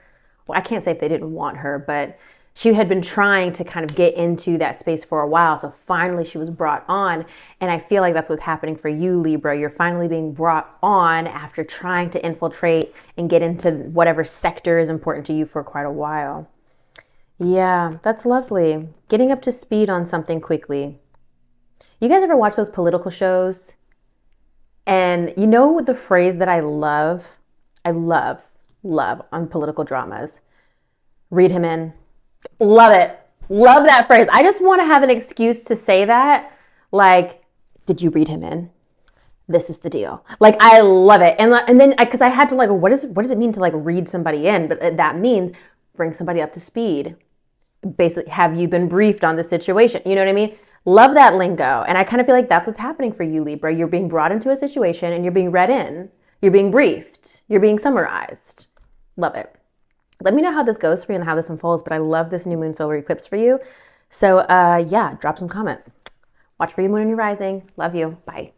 Well, I can't say if they didn't want her, but she had been trying to kind of get into that space for a while. So finally she was brought on. And I feel like that's what's happening for you, Libra. You're finally being brought on after trying to infiltrate and get into whatever sector is important to you for quite a while. Yeah, that's lovely. Getting up to speed on something quickly. You guys ever watch those political shows? And you know the phrase that I love on political dramas? Read him in. Love it. Love that phrase. I just want to have an excuse to say that. Like, did you read him in? This is the deal. Like, I love it. And then, because I had to like, what does it mean to like read somebody in? But that means bring somebody up to speed. Basically, have you been briefed on the situation? You know what I mean? Love that lingo. And I kind of feel like that's what's happening for you, Libra. You're being brought into a situation and you're being read in. You're being briefed. You're being summarized. Love it. Let me know how this goes for you and how this unfolds, but I love this new moon solar eclipse for you. So yeah, drop some comments. Watch for your moon and your rising. Love you. Bye.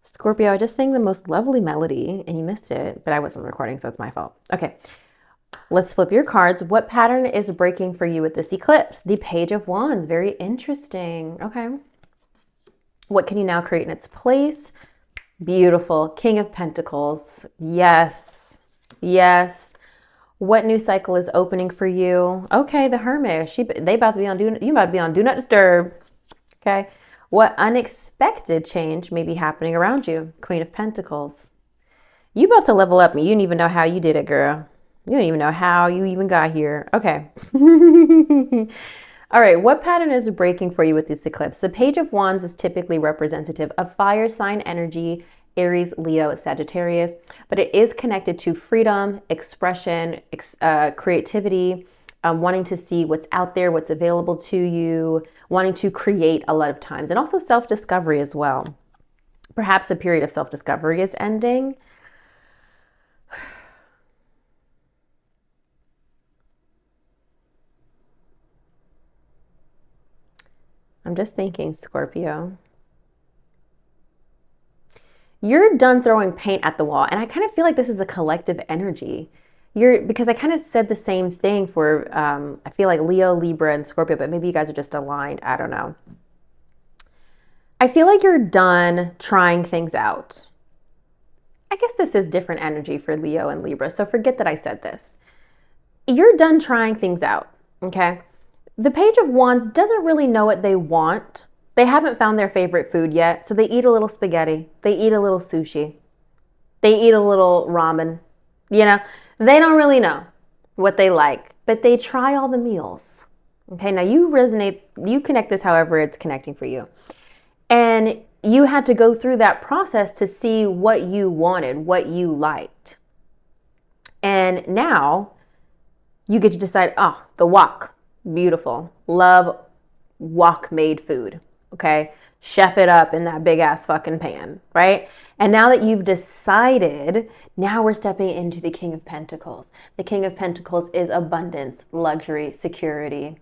Scorpio, I just sang the most lovely melody and you missed it, but I wasn't recording, so it's my fault. Okay, let's flip your cards. What pattern is breaking for you with this eclipse? The Page of Wands. Very interesting. Okay. What can you now create in its place? Beautiful. King of Pentacles. Yes. Yes. What new cycle is opening for you? Okay, the Hermit. They about to be on you about to be on Do Not Disturb. Okay. What unexpected change may be happening around you? Queen of Pentacles. You about to level up me. You didn't even know how you did it, girl. You don't even know how you even got here. Okay. All right. What pattern is breaking for you with this eclipse? The Page of Wands is typically representative of fire sign energy, Aries, Leo, Sagittarius, but it is connected to freedom, expression, creativity, wanting to see what's out there, what's available to you, wanting to create a lot of times, and also self-discovery as well. Perhaps a period of self-discovery is ending. I'm just thinking, Scorpio. You're done throwing paint at the wall. And I kind of feel like this is a collective energy. Because I kind of said the same thing for, I feel like Leo, Libra, and Scorpio, but maybe you guys are just aligned. I don't know. I feel like you're done trying things out. I guess this is different energy for Leo and Libra, so forget that I said this. You're done trying things out, okay? The Page of Wands doesn't really know what they want. They haven't found their favorite food yet, so they eat a little spaghetti. They eat a little sushi. They eat a little ramen. You know, they don't really know what they like, but they try all the meals. Okay, now you connect this however it's connecting for you. And you had to go through that process to see what you wanted, what you liked. And now you get to decide, oh, the wok, beautiful. Love wok-made food. Okay, chef it up in that big ass fucking pan, right? And now that you've decided, now we're stepping into the King of Pentacles. The King of Pentacles is abundance, luxury, security,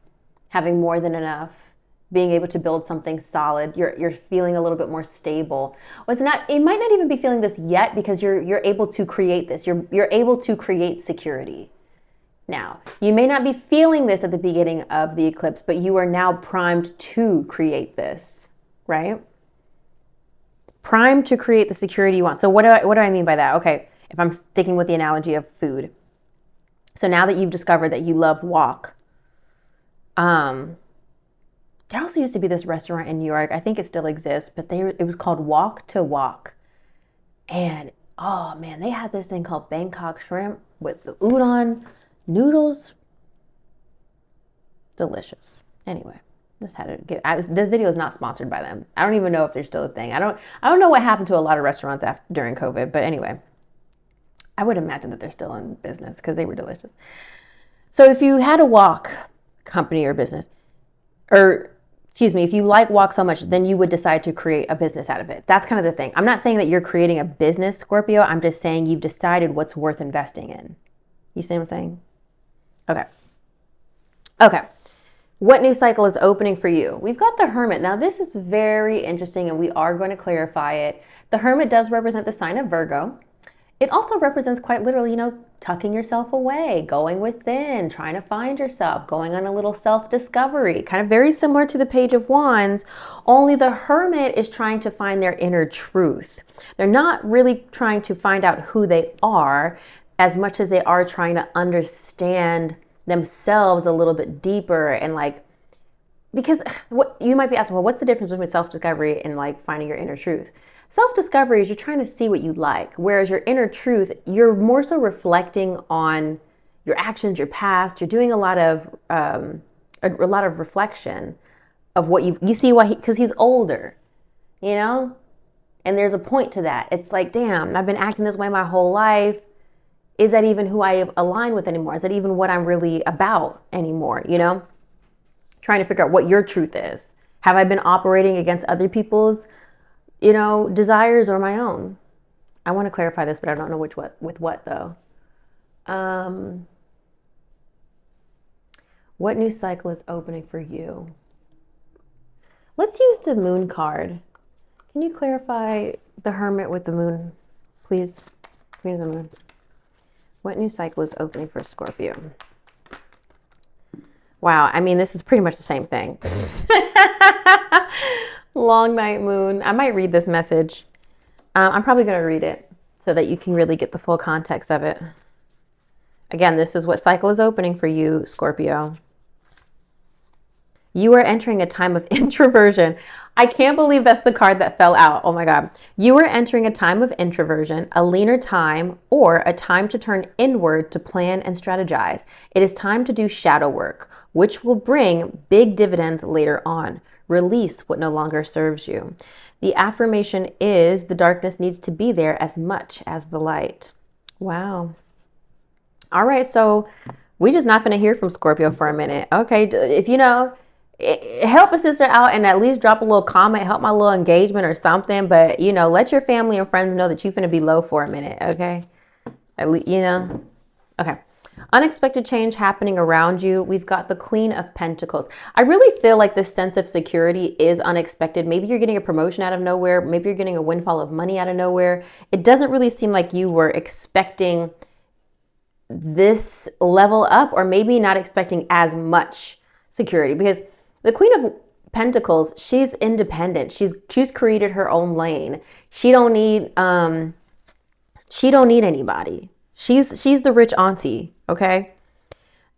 having more than enough, being able to build something solid. You're feeling a little bit more stable. Well, it might not even be feeling this yet because you're able to create this. You're able to create security. Now, you may not be feeling this at the beginning of the eclipse, but you are now primed to create this, right? Primed to create the security you want. So what do I mean by that? Okay, if I'm sticking with the analogy of food. So now that you've discovered that you love wok, there also used to be this restaurant in New York. I think it still exists, but it was called Walk to Walk. And oh man, they had this thing called Bangkok shrimp with the udon noodles. Delicious. Anyway, just had to get. This video is not sponsored by them. I don't even know if they're still a thing. I don't know what happened to a lot of restaurants during COVID, but anyway, I would imagine that they're still in business because they were delicious. So if you had a wok company or business, or excuse me, if you like wok so much, then you would decide to create a business out of it. That's kind of the thing. I'm not saying that you're creating a business, Scorpio. I'm just saying you've decided what's worth investing in. You see what I'm saying? Okay. What new cycle is opening for you? We've got the Hermit. Now, this is very interesting, and we are going to clarify it. The Hermit does represent the sign of Virgo. It also represents quite literally, tucking yourself away, going within, trying to find yourself, going on a little self-discovery, kind of very similar to the Page of Wands, only the Hermit is trying to find their inner truth. They're not really trying to find out who they are as much as they are trying to understand themselves a little bit deeper. And because what you might be asking, well, what's the difference between self-discovery and finding your inner truth? Self-discovery is you're trying to see what you like, whereas your inner truth, you're more so reflecting on your actions, your past. You're doing a lot of reflection of what you see why because he's older, and there's a point to that. It's like, damn, I've been acting this way my whole life. Is that even who I align with anymore? Is that even what I'm really about anymore? Trying to figure out what your truth is. Have I been operating against other people's desires or my own? I want to clarify this, but I don't know with what though. What new cycle is opening for you? Let's use the Moon card. Can you clarify the Hermit with the Moon, please? Queen of the Moon. What new cycle is opening for Scorpio? Wow, I mean, this is pretty much the same thing. Long night, Moon. I might read this message. I'm probably going to read it so that you can really get the full context of it. Again, this is what cycle is opening for you, Scorpio. You are entering a time of introversion. I can't believe that's the card that fell out. Oh my God. You are entering a time of introversion, a leaner time, or a time to turn inward to plan and strategize. It is time to do shadow work, which will bring big dividends later on. Release what no longer serves you. The affirmation is the darkness needs to be there as much as the light. Wow. All right. So we're just not going to hear from Scorpio for a minute. Okay. If help a sister out and at least drop a little comment, help my little engagement or something. But, let your family and friends know that you're finna be low for a minute. Okay. At least, okay. Unexpected change happening around you. We've got the Queen of Pentacles. I really feel like this sense of security is unexpected. Maybe you're getting a promotion out of nowhere. Maybe you're getting a windfall of money out of nowhere. It doesn't really seem like you were expecting this level up, or maybe not expecting as much security, because the Queen of Pentacles, she's independent. She's created her own lane. She don't need anybody. She's the rich auntie, okay?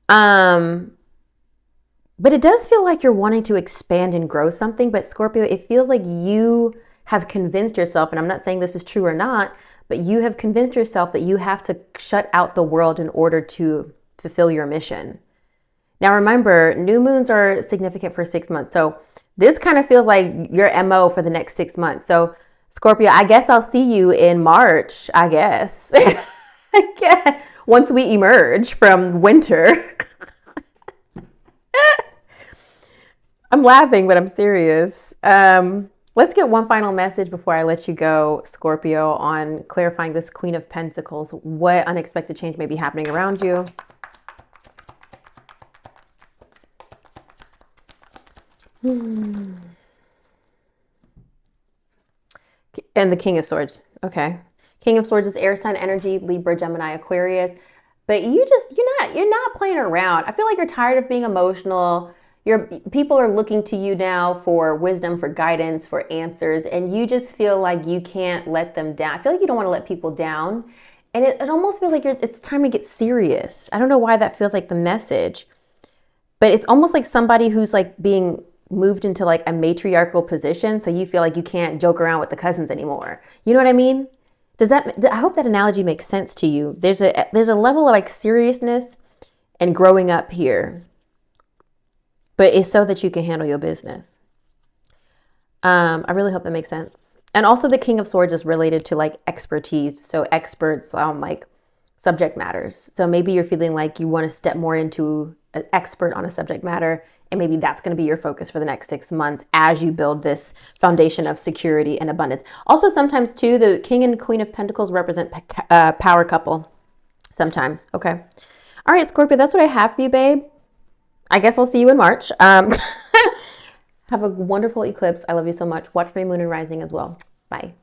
But it does feel like you're wanting to expand and grow something. But Scorpio, it feels like you have convinced yourself, and I'm not saying this is true or not, but you have convinced yourself that you have to shut out the world in order to fulfill your mission. Now, remember, new moons are significant for 6 months. So this kind of feels like your MO for the next 6 months. So Scorpio, I guess I'll see you in March, I guess. Once we emerge from winter. I'm laughing, but I'm serious. Let's get one final message before I let you go, Scorpio, on clarifying this Queen of Pentacles. What unexpected change may be happening around you? And the King of Swords. Okay. King of Swords is air sign energy, Libra, Gemini, Aquarius. But you're not playing around. I feel like you're tired of being emotional. People are looking to you now for wisdom, for guidance, for answers, and you just feel like you can't let them down. I feel like you don't want to let people down. And it almost feels like it's time to get serious. I don't know why that feels like the message, but it's almost like somebody who's like being moved into like a matriarchal position. So you feel like you can't joke around with the cousins anymore. You know what I mean? I hope that analogy makes sense to you. There's a level of like seriousness and growing up here, but it's so that you can handle your business. I really hope that makes sense. And also the King of Swords is related to like expertise. So experts on like subject matters. So maybe you're feeling like you want to step more into an expert on a subject matter. And maybe that's going to be your focus for the next 6 months as you build this foundation of security and abundance. Also, sometimes too, the King and Queen of Pentacles represent power couple. Sometimes. Okay. All right, Scorpio, that's what I have for you, babe. I guess I'll see you in March. Have a wonderful eclipse. I love you so much. Watch for your moon and rising as well. Bye.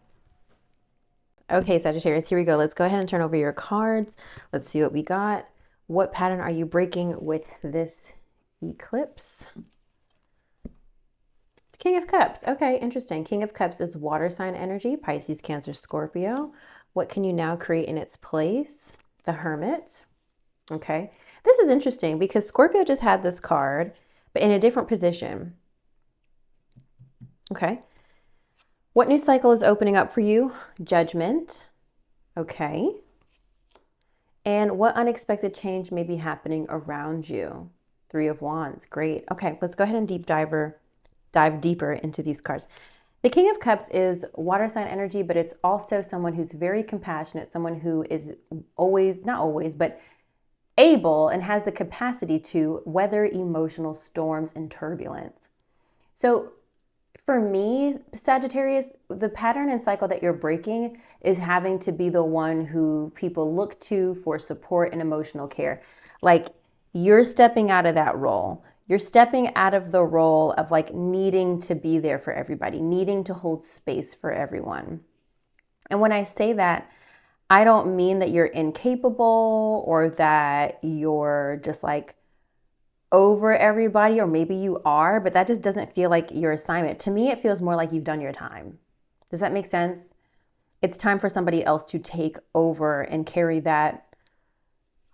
Okay, Sagittarius, here we go. Let's go ahead and turn over your cards. Let's see what we got. What pattern are you breaking with this eclipse? King of Cups. Okay, interesting. King of Cups is water sign energy, Pisces, Cancer, Scorpio. What can you now create in its place? The Hermit. Okay, this is interesting because Scorpio just had this card, but in a different position. Okay. What new cycle is opening up for you? Judgment. Okay. And what unexpected change may be happening around you? Three of Wands. Great. Okay, let's go ahead and dive deeper into these cards. The King of Cups is water sign energy, but it's also someone who's very compassionate, someone who is always, not always, but able and has the capacity to weather emotional storms and turbulence. So for me, Sagittarius, the pattern and cycle that you're breaking is having to be the one who people look to for support and emotional care. Like you're stepping out of that role. You're stepping out of the role of like needing to be there for everybody, needing to hold space for everyone. And when I say that, I don't mean that you're incapable or that you're just like over everybody, or maybe you are, but that just doesn't feel like your assignment. To me, it feels more like you've done your time. Does that make sense? It's time for somebody else to take over and carry that,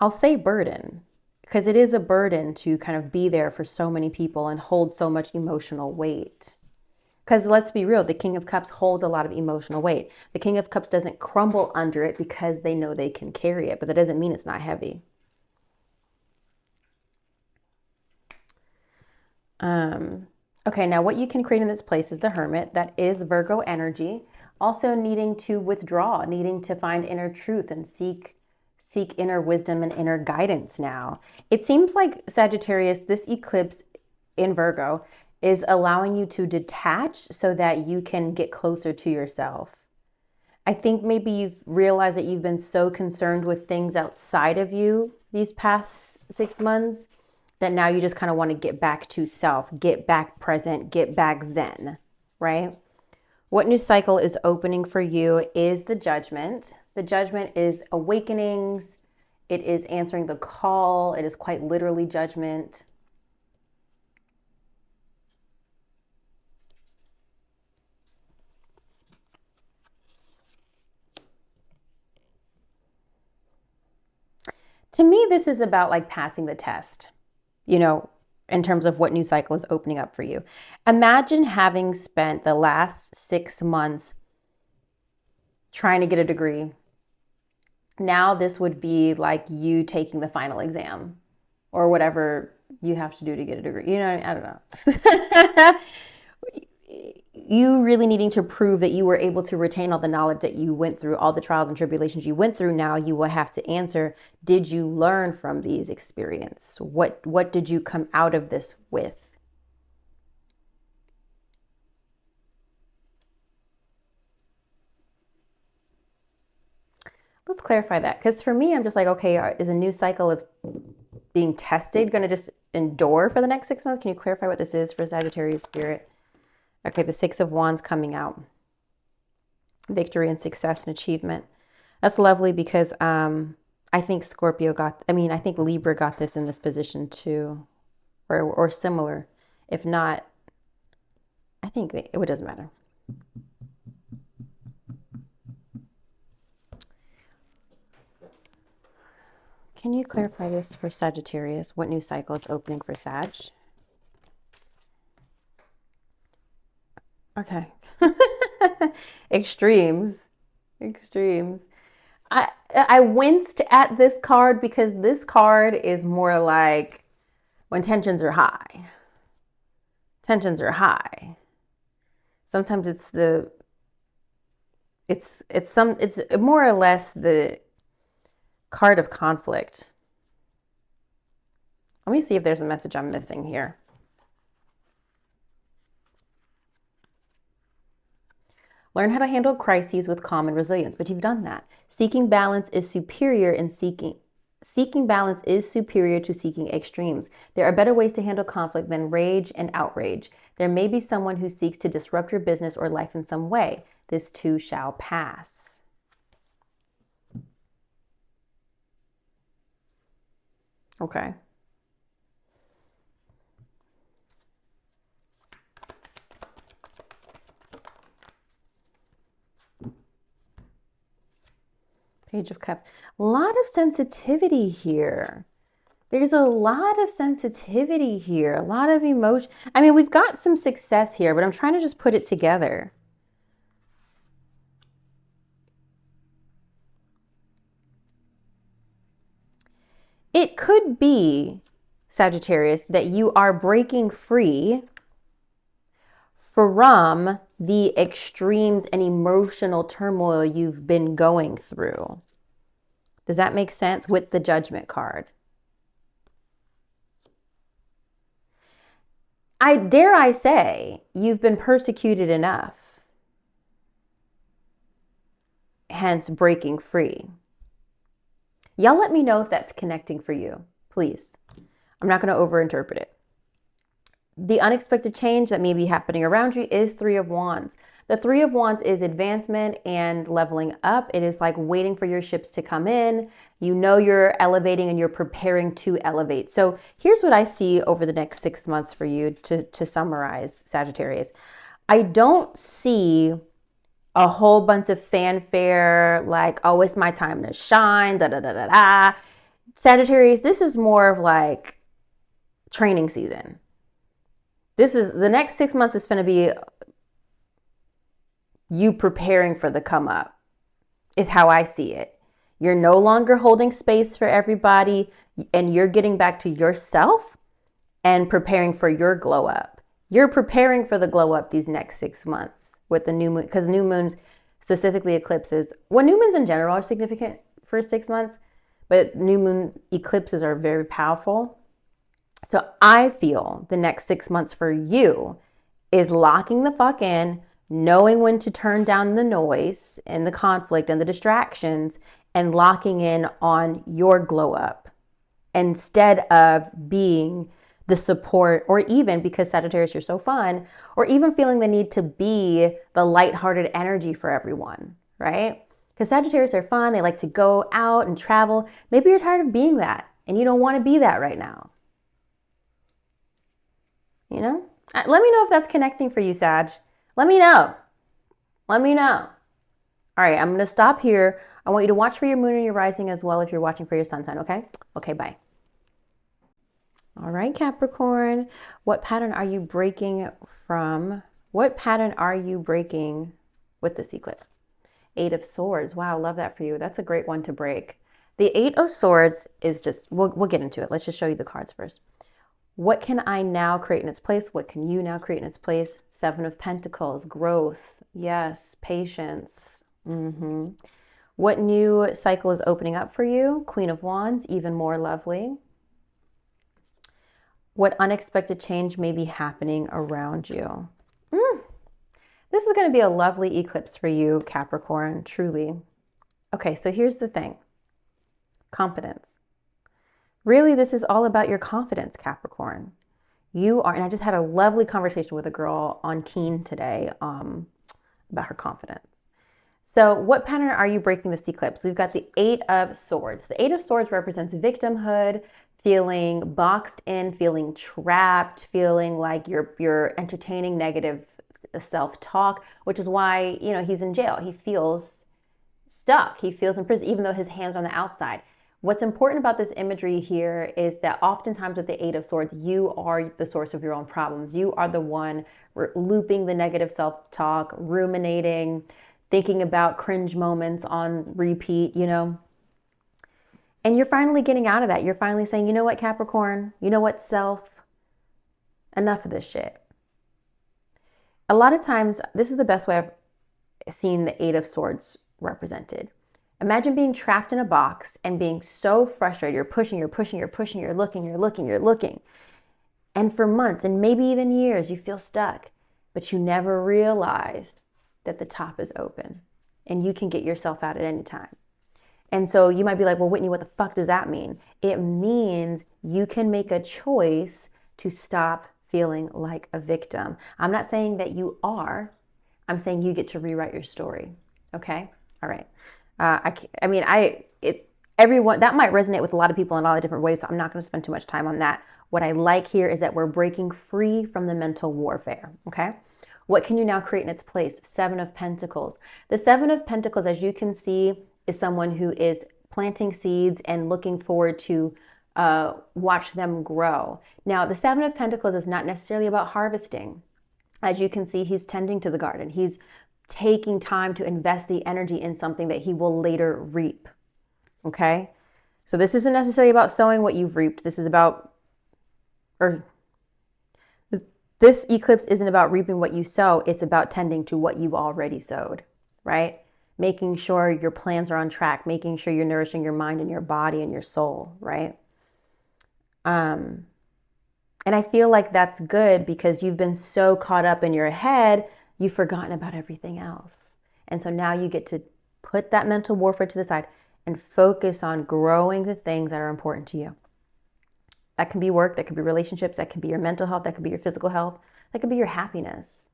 I'll say burden, because it is a burden to kind of be there for so many people and hold so much emotional weight. Because let's be real, the King of Cups holds a lot of emotional weight. The King of Cups doesn't crumble under it because they know they can carry it, but that doesn't mean it's not heavy. Okay, now what you can create in this place is the Hermit. That is Virgo energy. Also needing to withdraw, needing to find inner truth and seek inner wisdom and inner guidance now. It seems like Sagittarius, this eclipse in Virgo is allowing you to detach so that you can get closer to yourself. I think maybe you've realized that you've been so concerned with things outside of you these past 6 months that now you just kind of want to get back to self, get back present, get back zen, right? What new cycle is opening for you is the Judgment. The Judgment is awakenings. It is answering the call. It is quite literally judgment. To me, this is about like passing the test, you know, in terms of what new cycle is opening up for you. Imagine having spent the last 6 months trying to get a degree. Now this would be like you taking the final exam or whatever you have to do to get a degree. You know, I don't know. You really needing to prove that you were able to retain all the knowledge that you went through, all the trials and tribulations you went through. Now you will have to answer, did you learn from these experiences? What did you come out of this with? Let's clarify that. Because for me, I'm just like, okay, is a new cycle of being tested going to just endure for the next 6 months? Can you clarify what this is for Sagittarius spirit? Okay, the Six of Wands coming out. Victory and success and achievement. That's lovely because I think Scorpio got, I think Libra got this in this position too, or similar. If not, I think it doesn't matter. Can you clarify this for Sagittarius? What new cycle is opening for Sag? Okay. Extremes. Extremes. I winced at this card because this card is more like when tensions are high. Tensions are high. Sometimes it's more or less the card of conflict. Let me see if there's a message I'm missing here. Learn how to handle crises with calm and resilience, but you've done that. Seeking balance is superior to seeking extremes. There are better ways to handle conflict than rage and outrage. There may be someone who seeks to disrupt your business or life in some way. This too shall pass. Okay. Page of Cups. A lot of sensitivity here. There's a lot of sensitivity here, a lot of emotion. I mean, we've got some success here, but I'm trying to just put it together. It could be, Sagittarius, that you are breaking free from the extremes and emotional turmoil you've been going through. Does that make sense with the Judgment card? Dare I say, you've been persecuted enough, hence breaking free. Y'all let me know if that's connecting for you, please. I'm not going to overinterpret it. The unexpected change that may be happening around you is Three of Wands. The Three of Wands is advancement and leveling up. It is like waiting for your ships to come in. You know you're elevating and you're preparing to elevate. So here's what I see over the next 6 months for you to summarize, Sagittarius. I don't see a whole bunch of fanfare like, oh, it's my time to shine, da da da da da. Sagittarius, this is more of like training season. This is the next 6 months is going to be you preparing for the come up, is how I see it. You're no longer holding space for everybody, and you're getting back to yourself and preparing for your glow up. You're preparing for the glow up these next 6 months with the new moon, because new moons, specifically eclipses, well, new moons in general are significant for 6 months, but new moon eclipses are very powerful. So I feel the next 6 months for you is locking the fuck in, knowing when to turn down the noise and the conflict and the distractions, and locking in on your glow up instead of being the support, or even, because Sagittarius, you're so fun, or even feeling the need to be the lighthearted energy for everyone, right? Because Sagittarius are fun. They like to go out and travel. Maybe you're tired of being that and you don't want to be that right now. You know, let me know if that's connecting for you, Sag. Let me know. Let me know. All right, I'm going to stop here. I want you to watch for your moon and your rising as well if you're watching for your sun sign, okay? Okay, bye. All right, Capricorn, what pattern are you breaking from? What pattern are you breaking with this eclipse? Eight of Swords. Wow, love that for you. That's a great one to break. The Eight of Swords is just, we'll get into it. Let's just show you the cards first. What can I now create in its place? What can you now create in its place? Seven of Pentacles, growth. Yes, patience. What new cycle is opening up for you? Queen of Wands, even more lovely. What unexpected change may be happening around you? This is going to be a lovely eclipse for you, Capricorn, truly. Okay, so here's the thing. Confidence. Really, this is all about your confidence, Capricorn. You are, and I just had a lovely conversation with a girl on Keen today about her confidence. So what pattern are you breaking this eclipse? We've got the Eight of Swords. The Eight of Swords represents victimhood, feeling boxed in, feeling trapped, feeling like you're entertaining negative self-talk, which is why, you know, he's in jail. He feels stuck. He feels in prison, even though his hands are on the outside. What's important about this imagery here is that oftentimes with the Eight of Swords, you are the source of your own problems. You are the one looping the negative self-talk, ruminating, thinking about cringe moments on repeat, you know. And you're finally getting out of that. You're finally saying, you know what, Capricorn? You know what, self? Enough of this shit. A lot of times, this is the best way I've seen the Eight of Swords represented. Imagine being trapped in a box and being so frustrated. You're pushing, you're looking. And for months and maybe even years, you feel stuck, but you never realized that the top is open and you can get yourself out at any time. And so you might be like, well, Whitney, what the fuck does that mean? It means you can make a choice to stop feeling like a victim. I'm not saying that you are. I'm saying you get to rewrite your story. Okay? All right. Everyone, that might resonate with a lot of people in a lot of different ways, so I'm not going to spend too much time on that. What I like here is that we're breaking free from the mental warfare, okay? What can you now create in its place? Seven of Pentacles. The Seven of Pentacles, as you can see, is someone who is planting seeds and looking forward to watch them grow. Now, the Seven of Pentacles is not necessarily about harvesting. As you can see, he's tending to the garden. He's taking time to invest the energy in something that he will later reap. Okay? So this isn't necessarily about sowing what you've reaped. This eclipse isn't about reaping what you sow. It's about tending to what you've already sowed, right? Making sure your plans are on track, making sure you're nourishing your mind and your body and your soul, right? And I feel like that's good because you've been so caught up in your head, you've forgotten about everything else. And so now you get to put that mental warfare to the side and focus on growing the things that are important to you. That can be work, that could be relationships, that could be your mental health, that could be your physical health, that could be your happiness.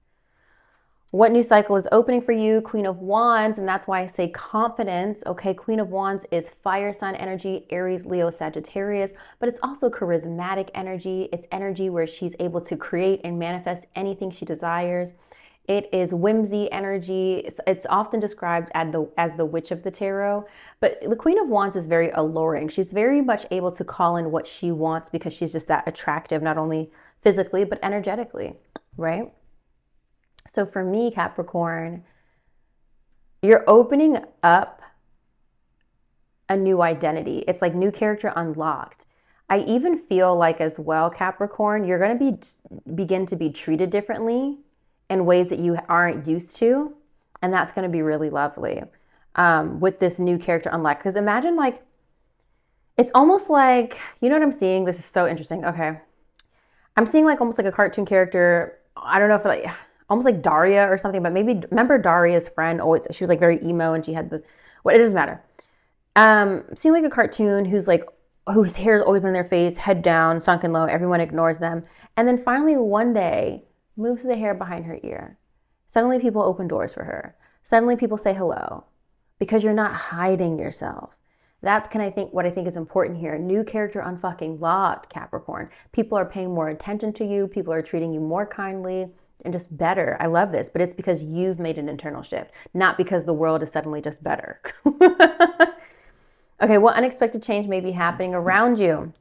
What new cycle is opening for you? Queen of Wands, and that's why I say confidence. Okay, Queen of Wands is fire sign energy, Aries, Leo, Sagittarius, but it's also charismatic energy. It's energy where she's able to create and manifest anything she desires. It is whimsy energy. It's often described as the witch of the tarot, but the Queen of Wands is very alluring. She's very much able to call in what she wants because she's just that attractive, not only physically, but energetically, right? So for me, Capricorn, you're opening up a new identity. It's like new character unlocked. I even feel like as well, Capricorn, you're going to begin to be treated differently in ways that you aren't used to. And that's going to be really lovely with this new character unlocked. Because imagine like, it's almost like, you know what I'm seeing? This is so interesting. Okay. I'm seeing like almost like a cartoon character. I don't know if like, almost like Daria or something, but maybe remember Daria's friend? Always, she was like very emo and she had it doesn't matter. Seeing like a cartoon whose hair is always been in their face, head down, sunken low, everyone ignores them. And then finally one day moves the hair behind her ear. Suddenly people open doors for her. Suddenly people say hello because you're not hiding yourself. That's what I think is important here. New character unfucking locked, Capricorn. People are paying more attention to you. People are treating you more kindly and just better. I love this, but it's because you've made an internal shift, not because the world is suddenly just better. Okay, what unexpected change may be happening around you?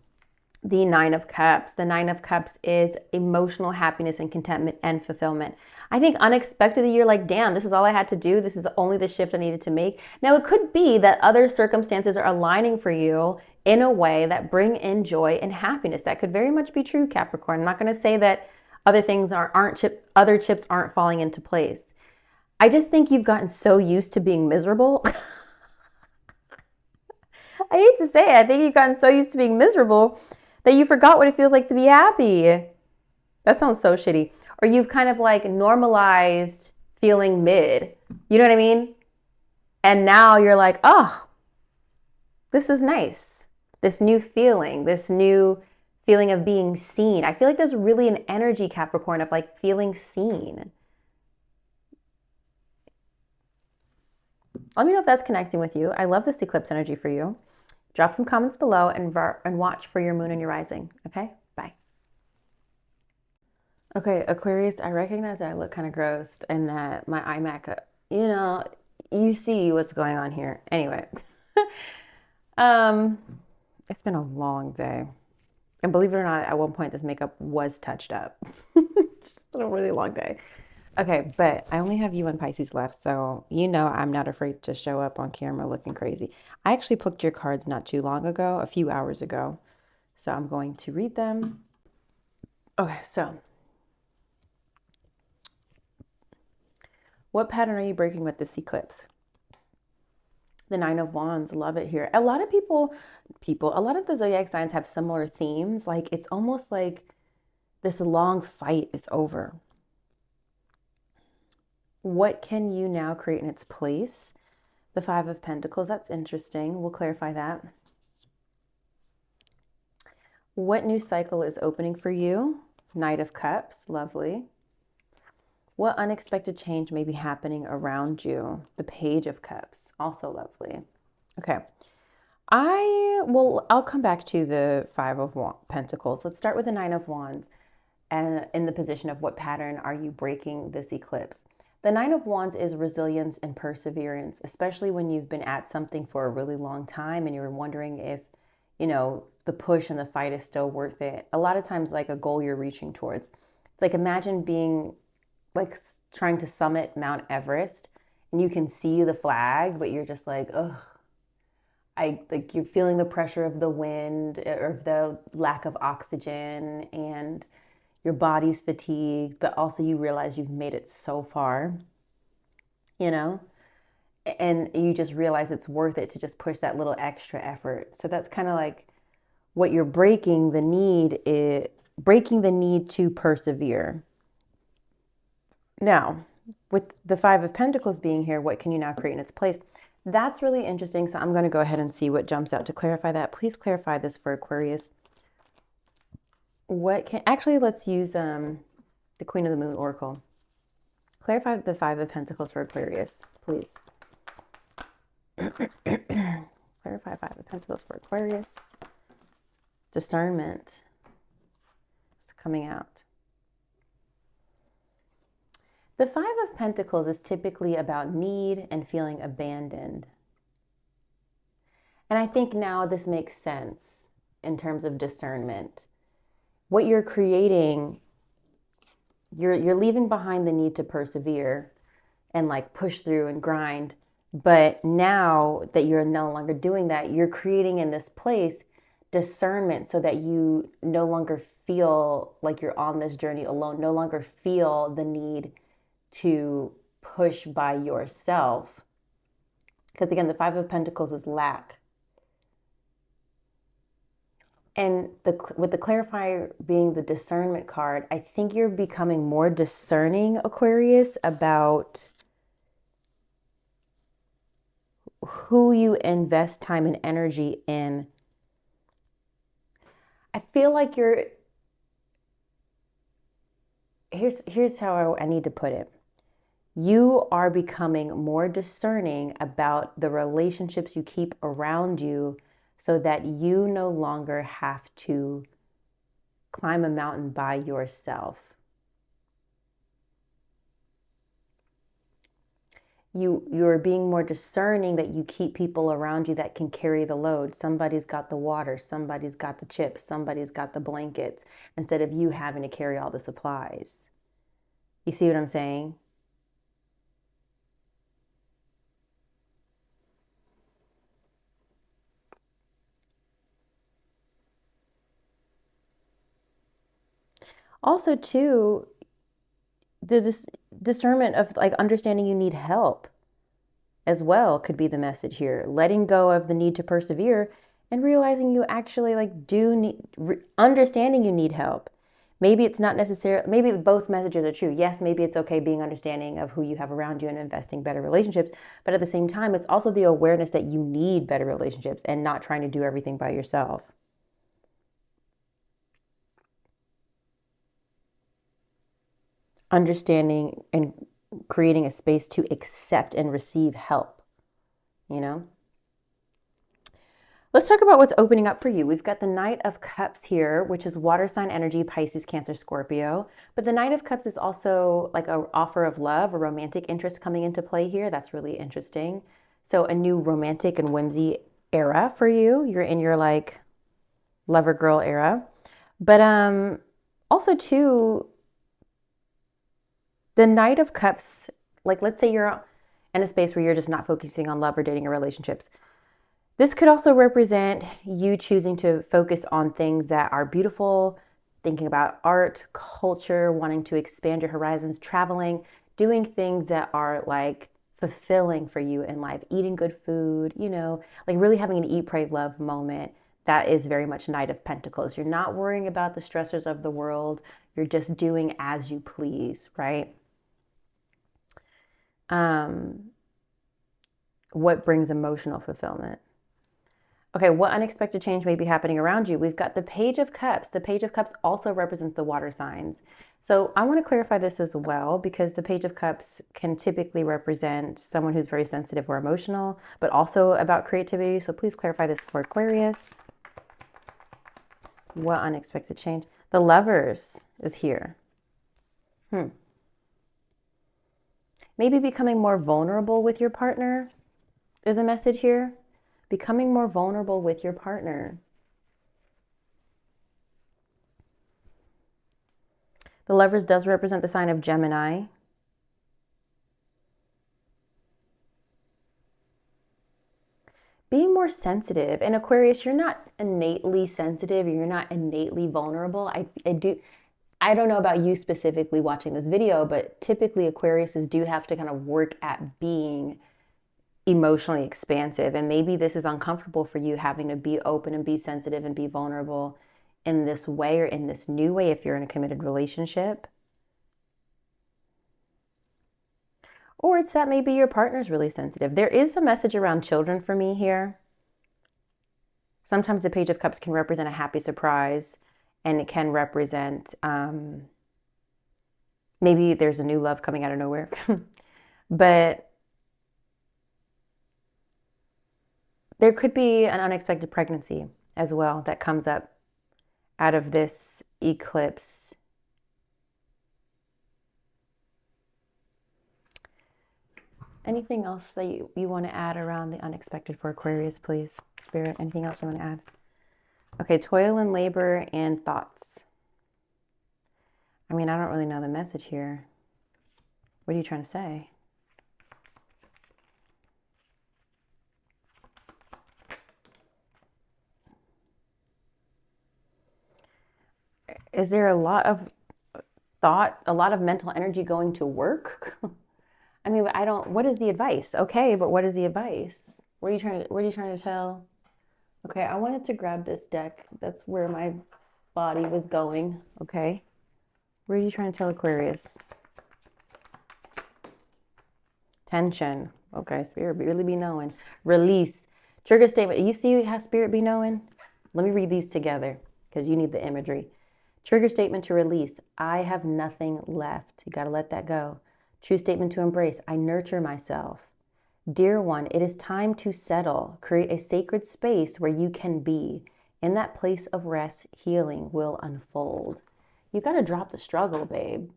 The Nine of Cups. The Nine of Cups is emotional happiness and contentment and fulfillment. I think unexpectedly you're like, damn, this is all I had to do. This is only the shift I needed to make. Now, it could be that other circumstances are aligning for you in a way that bring in joy and happiness. That could very much be true, Capricorn. I'm not going to say that other things other chips aren't falling into place. I just think you've gotten so used to being miserable. I hate to say it. I think you've gotten so used to being miserable that you forgot what it feels like to be happy. That sounds so shitty. Or you've kind of like normalized feeling mid. You know what I mean? And now you're like, oh, this is nice. This new feeling of being seen. I feel like there's really an energy, Capricorn, of like feeling seen. Let me know if that's connecting with you. I love this eclipse energy for you. Drop some comments below and watch for your moon and your rising. Okay, bye. Okay, Aquarius, I recognize that I look kind of gross and that my eye makeup, you see what's going on here. Anyway, um, it's been a long day. And believe it or not, at one point this makeup was touched up. It's just been a really long day. Okay, but I only have you and Pisces left, so I'm not afraid to show up on camera looking crazy. I actually picked your cards not too long ago, a few hours ago. So I'm going to read them. Okay, so what pattern are you breaking with this eclipse? The Nine of Wands, love it here. A lot of a lot of the zodiac signs have similar themes. Like it's almost like this long fight is over. What can you now create in its place? The Five of Pentacles, that's interesting. We'll clarify that. What new cycle is opening for you? Knight of Cups, lovely. What unexpected change may be happening around you? The Page of Cups, also lovely. Okay. I'll come back to the Five of Pentacles. Let's start with the Nine of Wands and in the position of what pattern are you breaking this eclipse? The Nine of Wands is resilience and perseverance, especially when you've been at something for a really long time and you're wondering if, the push and the fight is still worth it. A lot of times, like a goal you're reaching towards. It's like imagine being like trying to summit Mount Everest and you can see the flag, but you're just like, ugh. You're feeling the pressure of the wind or the lack of oxygen and your body's fatigued, but also you realize you've made it so far, and you just realize it's worth it to just push that little extra effort. So that's kind of like what you're breaking the need to persevere. Now, with the Five of Pentacles being here, what can you now create in its place? That's really interesting. So I'm going to go ahead and see what jumps out to clarify that. Please clarify this for Aquarius. Let's use the Queen of the Moon Oracle. Clarify the Five of Pentacles for Aquarius, please. Clarify Five of Pentacles for Aquarius. Discernment. It's coming out. The Five of Pentacles is typically about need and feeling abandoned. And I think now this makes sense in terms of discernment. What you're creating, you're leaving behind the need to persevere and like push through and grind. But now that you're no longer doing that, you're creating in this place discernment so that you no longer feel like you're on this journey alone, no longer feel the need to push by yourself. Because again, the Five of Pentacles is lack. And with the clarifier being the discernment card, I think you're becoming more discerning, Aquarius, about who you invest time and energy in. I feel like here's how I need to put it. You are becoming more discerning about the relationships you keep around you so that you no longer have to climb a mountain by yourself. You're being more discerning that you keep people around you that can carry the load. Somebody's got the water, somebody's got the chips, somebody's got the blankets, instead of you having to carry all the supplies. You see what I'm saying? Also, too, the discernment of like understanding you need help as well could be the message here. Letting go of the need to persevere and realizing you actually like do need, understanding you need help. Maybe it's not necessarily, maybe both messages are true. Yes, maybe it's okay being understanding of who you have around you and investing better relationships. But at the same time, it's also the awareness that you need better relationships and not trying to do everything by yourself. Understanding and creating a space to accept and receive help. you know? Let's talk about what's opening up for you. We've got the Knight of Cups here, which is water sign energy, Pisces, Cancer, Scorpio. But the Knight of Cups is also like an offer of love, a romantic interest coming into play here. That's really interesting. So a new romantic and whimsy era for you. You're in your like lover girl era. But also too, the Knight of Cups, like let's say you're in a space where you're just not focusing on love or dating or relationships. This could also represent you choosing to focus on things that are beautiful, thinking about art, culture, wanting to expand your horizons, traveling, doing things that are like fulfilling for you in life, eating good food, you know, like really having an eat, pray, love moment. That is very much Knight of Pentacles. You're not worrying about the stressors of the world. You're just doing as you please, right? What brings emotional fulfillment? Okay, what unexpected change may be happening around you? We've got the Page of Cups. The Page of Cups also represents the water signs. So I want to clarify this as well, because the Page of Cups can typically represent someone who's very sensitive or emotional, but also about creativity. So please clarify this for Aquarius. What unexpected change? The Lovers is here. Maybe becoming more vulnerable with your partner is a message here. Becoming more vulnerable with your partner. The Lovers does represent the sign of Gemini. Being more sensitive. And Aquarius, you're not innately sensitive. You're not innately vulnerable. I don't know about you specifically watching this video, but typically Aquariuses do have to kind of work at being emotionally expansive. And maybe this is uncomfortable for you, having to be open and be sensitive and be vulnerable in this way or in this new way if you're in a committed relationship. Or it's that maybe your partner's really sensitive. There is a message around children for me here. Sometimes the Page of Cups can represent a happy surprise, and it can represent maybe there's a new love coming out of nowhere. But there could be an unexpected pregnancy as well that comes up out of this eclipse. Anything else that you want to add around the unexpected for Aquarius, please? Spirit, anything else you want to add? Okay, toil and labor and thoughts. I mean, I don't really know the message here. What are you trying to say? Is there a lot of thought, a lot of mental energy going to work? I mean, what is the advice? Okay, but what is the advice? What are you trying to tell? Okay, I wanted to grab this deck. That's where my body was going. Okay. What are you trying to tell Aquarius? Tension. Okay, Spirit really be knowing. Release. Trigger statement. You see how Spirit be knowing? Let me read these together because you need the imagery. Trigger statement to release. I have nothing left. You got to let that go. True statement to embrace. I nurture myself. Dear one, it is time to settle. Create a sacred space where you can be. In that place of rest, healing will unfold. You got to drop the struggle, babe.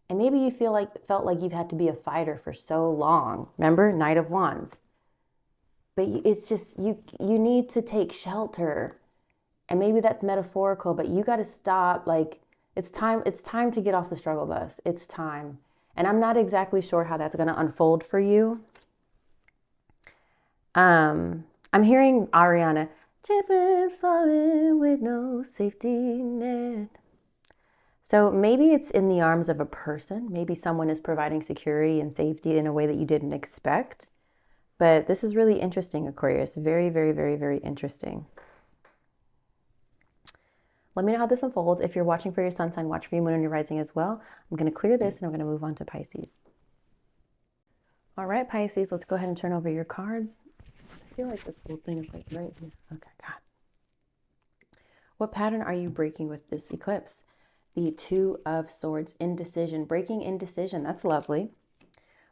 And maybe you felt like you've had to be a fighter for so long. Remember, Knight of Wands. But it's just you need to take shelter. And maybe that's metaphorical, but you got to stop. Like it's time to get off the struggle bus. It's time. And I'm not exactly sure how that's going to unfold for you. I'm hearing Ariana, children falling with no safety net. So maybe it's in the arms of a person. Maybe someone is providing security and safety in a way that you didn't expect. But this is really interesting, Aquarius. Very, very, very, very interesting. Let me know how this unfolds. If you're watching for your sun sign, watch for your moon and your rising as well. I'm going to clear this and I'm going to move on to Pisces. All right, Pisces, let's go ahead and turn over your cards. I feel like this little thing is like right here. Okay, God. What pattern are you breaking with this eclipse? The Two of Swords, indecision, breaking indecision. That's lovely.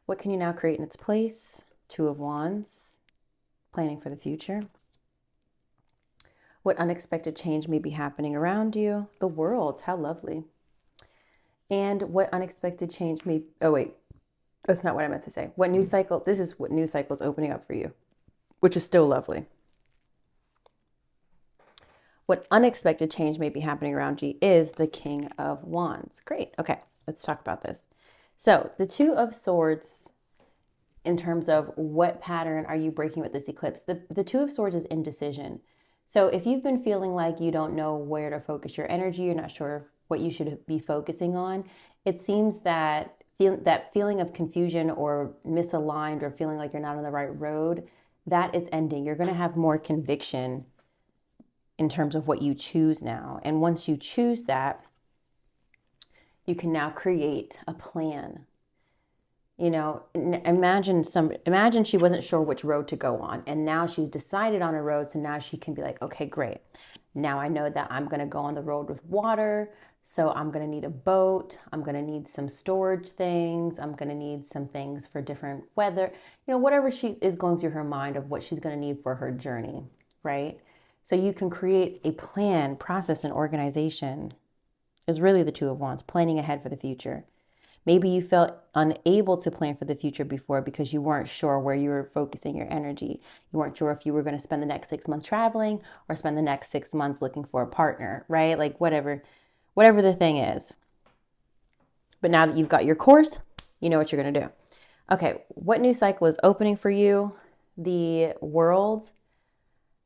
What can you now create in its place? Two of Wands, planning for the future. What unexpected change may be happening around you? The world, how lovely. And what unexpected change may, oh wait, that's not what I meant to say. What new cycle, this is what new cycle is opening up for you, which is still lovely. What unexpected change may be happening around you is the King of Wands. Great. Okay, let's talk about this. So the Two of Swords, in terms of what pattern are you breaking with this eclipse? The Two of Swords is indecision. So if you've been feeling like you don't know where to focus your energy, you're not sure what you should be focusing on, it seems that that feeling of confusion or misaligned or feeling like you're not on the right road, that is ending. You're going to have more conviction in terms of what you choose now. And once you choose that, you can now create a plan. You know, imagine she wasn't sure which road to go on, and now she's decided on a road, so now she can be like, okay, great. Now I know that I'm going to go on the road with water, so I'm going to need a boat, I'm going to need some storage things, I'm going to need some things for different weather, you know, whatever she is going through her mind of what she's going to need for her journey, right? So you can create a plan, process, and organization is really the Two of Wands, planning ahead for the future. Maybe you felt unable to plan for the future before because you weren't sure where you were focusing your energy. You weren't sure if you were going to spend the next 6 months traveling or spend the next 6 months looking for a partner, right? Like whatever the thing is. But now that you've got your course, you know what you're going to do. Okay, what new cycle is opening for you? The World.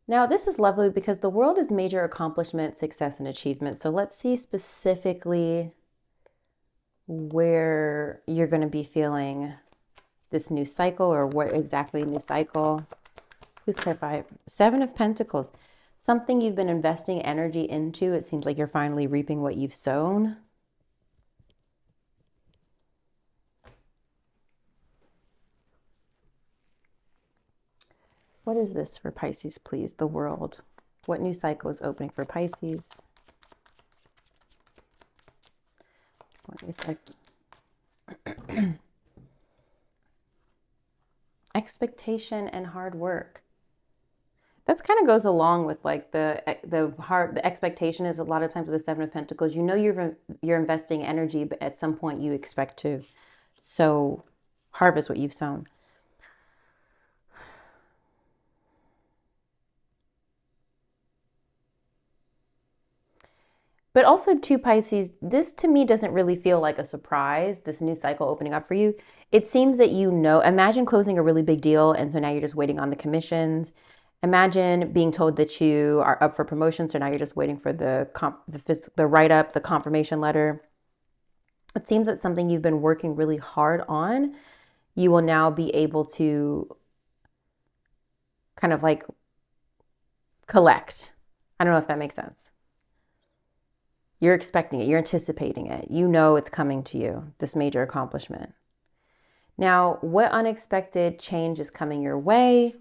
Now, this is lovely because the World is major accomplishment, success, and achievement. So let's see specifically where you're going to be feeling this new cycle, or what exactly new cycle. Please clarify. Seven of Pentacles. Something you've been investing energy into. It seems like you're finally reaping what you've sown. What is this for Pisces, please? The World. What new cycle is opening for Pisces? What new cycle? Expectation and hard work. That's kind of goes along with like the expectation is a lot of times with the Seven of Pentacles. You know you're investing energy, but at some point you expect to harvest what you've sown. But also to Pisces, this to me doesn't really feel like a surprise, this new cycle opening up for you. It seems that you know, imagine closing a really big deal and so now you're just waiting on the commissions. Imagine being told that you are up for promotion, so now you're just waiting for the write-up, the confirmation letter. It seems that something you've been working really hard on, you will now be able to kind of like collect. I don't know if that makes sense. You're expecting it. You're anticipating it. You know it's coming to you, this major accomplishment. Now, what unexpected change is coming your way?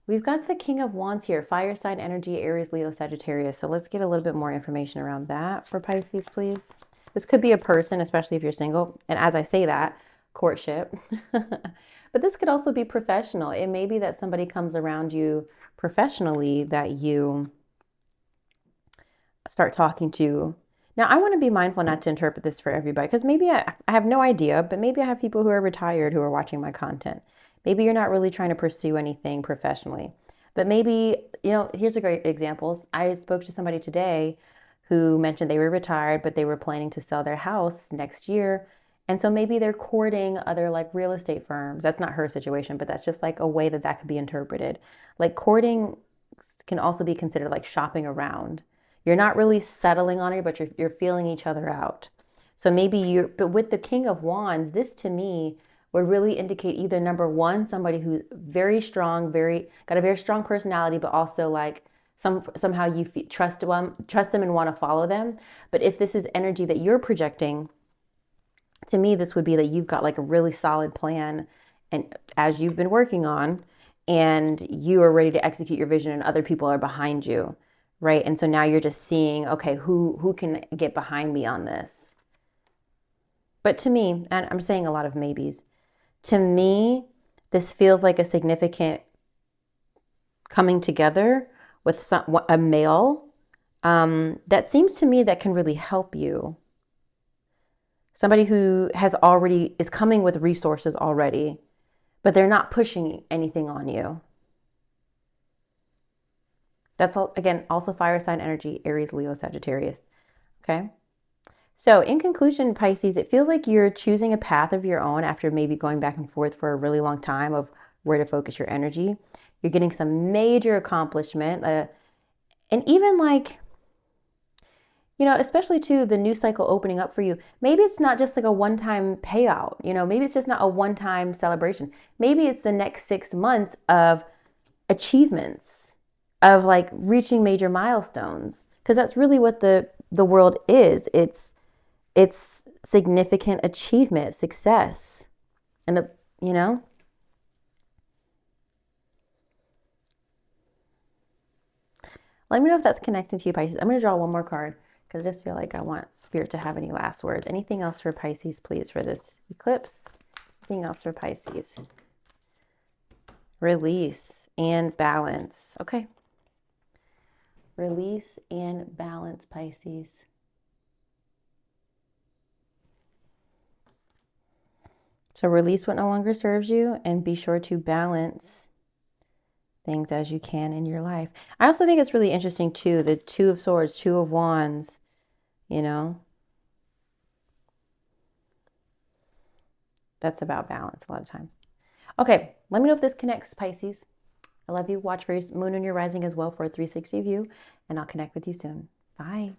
We've got the King of Wands here, fire sign energy, Aries, Leo, Sagittarius. So let's get a little bit more information around that for Pisces, please. This could be a person, especially if you're single. And as I say that, courtship. But this could also be professional. It may be that somebody comes around you professionally that you start talking to. Now, I want to be mindful not to interpret this for everybody, because maybe I have no idea, but maybe I have people who are retired who are watching my content. Maybe you're not really trying to pursue anything professionally, but maybe, you know, here's a great example. I spoke to somebody today who mentioned they were retired, but they were planning to sell their house next year. And so maybe they're courting other like real estate firms. That's not her situation, but that's just like a way that could be interpreted. Like courting can also be considered like shopping around. You're not really settling on it, but you're feeling each other out. So maybe but with the King of Wands, this to me would really indicate either number one, somebody who's very strong, got a very strong personality, but also like somehow you trust them and want to follow them. But if this is energy that you're projecting, to me, this would be that you've got like a really solid plan, and as you've been working on, and you are ready to execute your vision, and other people are behind you. Right. And so now you're just seeing, okay, who can get behind me on this? But to me, and I'm saying a lot of maybes, to me, this feels like a significant coming together with a male that seems to me that can really help you. Somebody who is coming with resources already, but they're not pushing anything on you. That's all, again, also fire sign energy, Aries, Leo, Sagittarius. Okay. So in conclusion, Pisces, it feels like you're choosing a path of your own after maybe going back and forth for a really long time of where to focus your energy. You're getting some major accomplishment. And even like, you know, especially too, the new cycle opening up for you. Maybe it's not just like a one-time payout, you know, maybe it's just not a one-time celebration. Maybe it's the next 6 months of achievements, of like reaching major milestones. Because that's really what the world is. It's significant achievement, success. And you know, let me know if that's connecting to you, Pisces. I'm going to draw one more card because I just feel like I want Spirit to have any last words. Anything else for Pisces, please, for this eclipse? Anything else for Pisces? Release and balance. Okay. Release and balance, Pisces. So release what no longer serves you and be sure to balance things as you can in your life. I also think it's really interesting too, the Two of Swords, Two of Wands, you know. That's about balance a lot of times. Okay, let me know if this connects, Pisces. I love you. Watch for your moon and your rising as well for a 360 view, and I'll connect with you soon. Bye.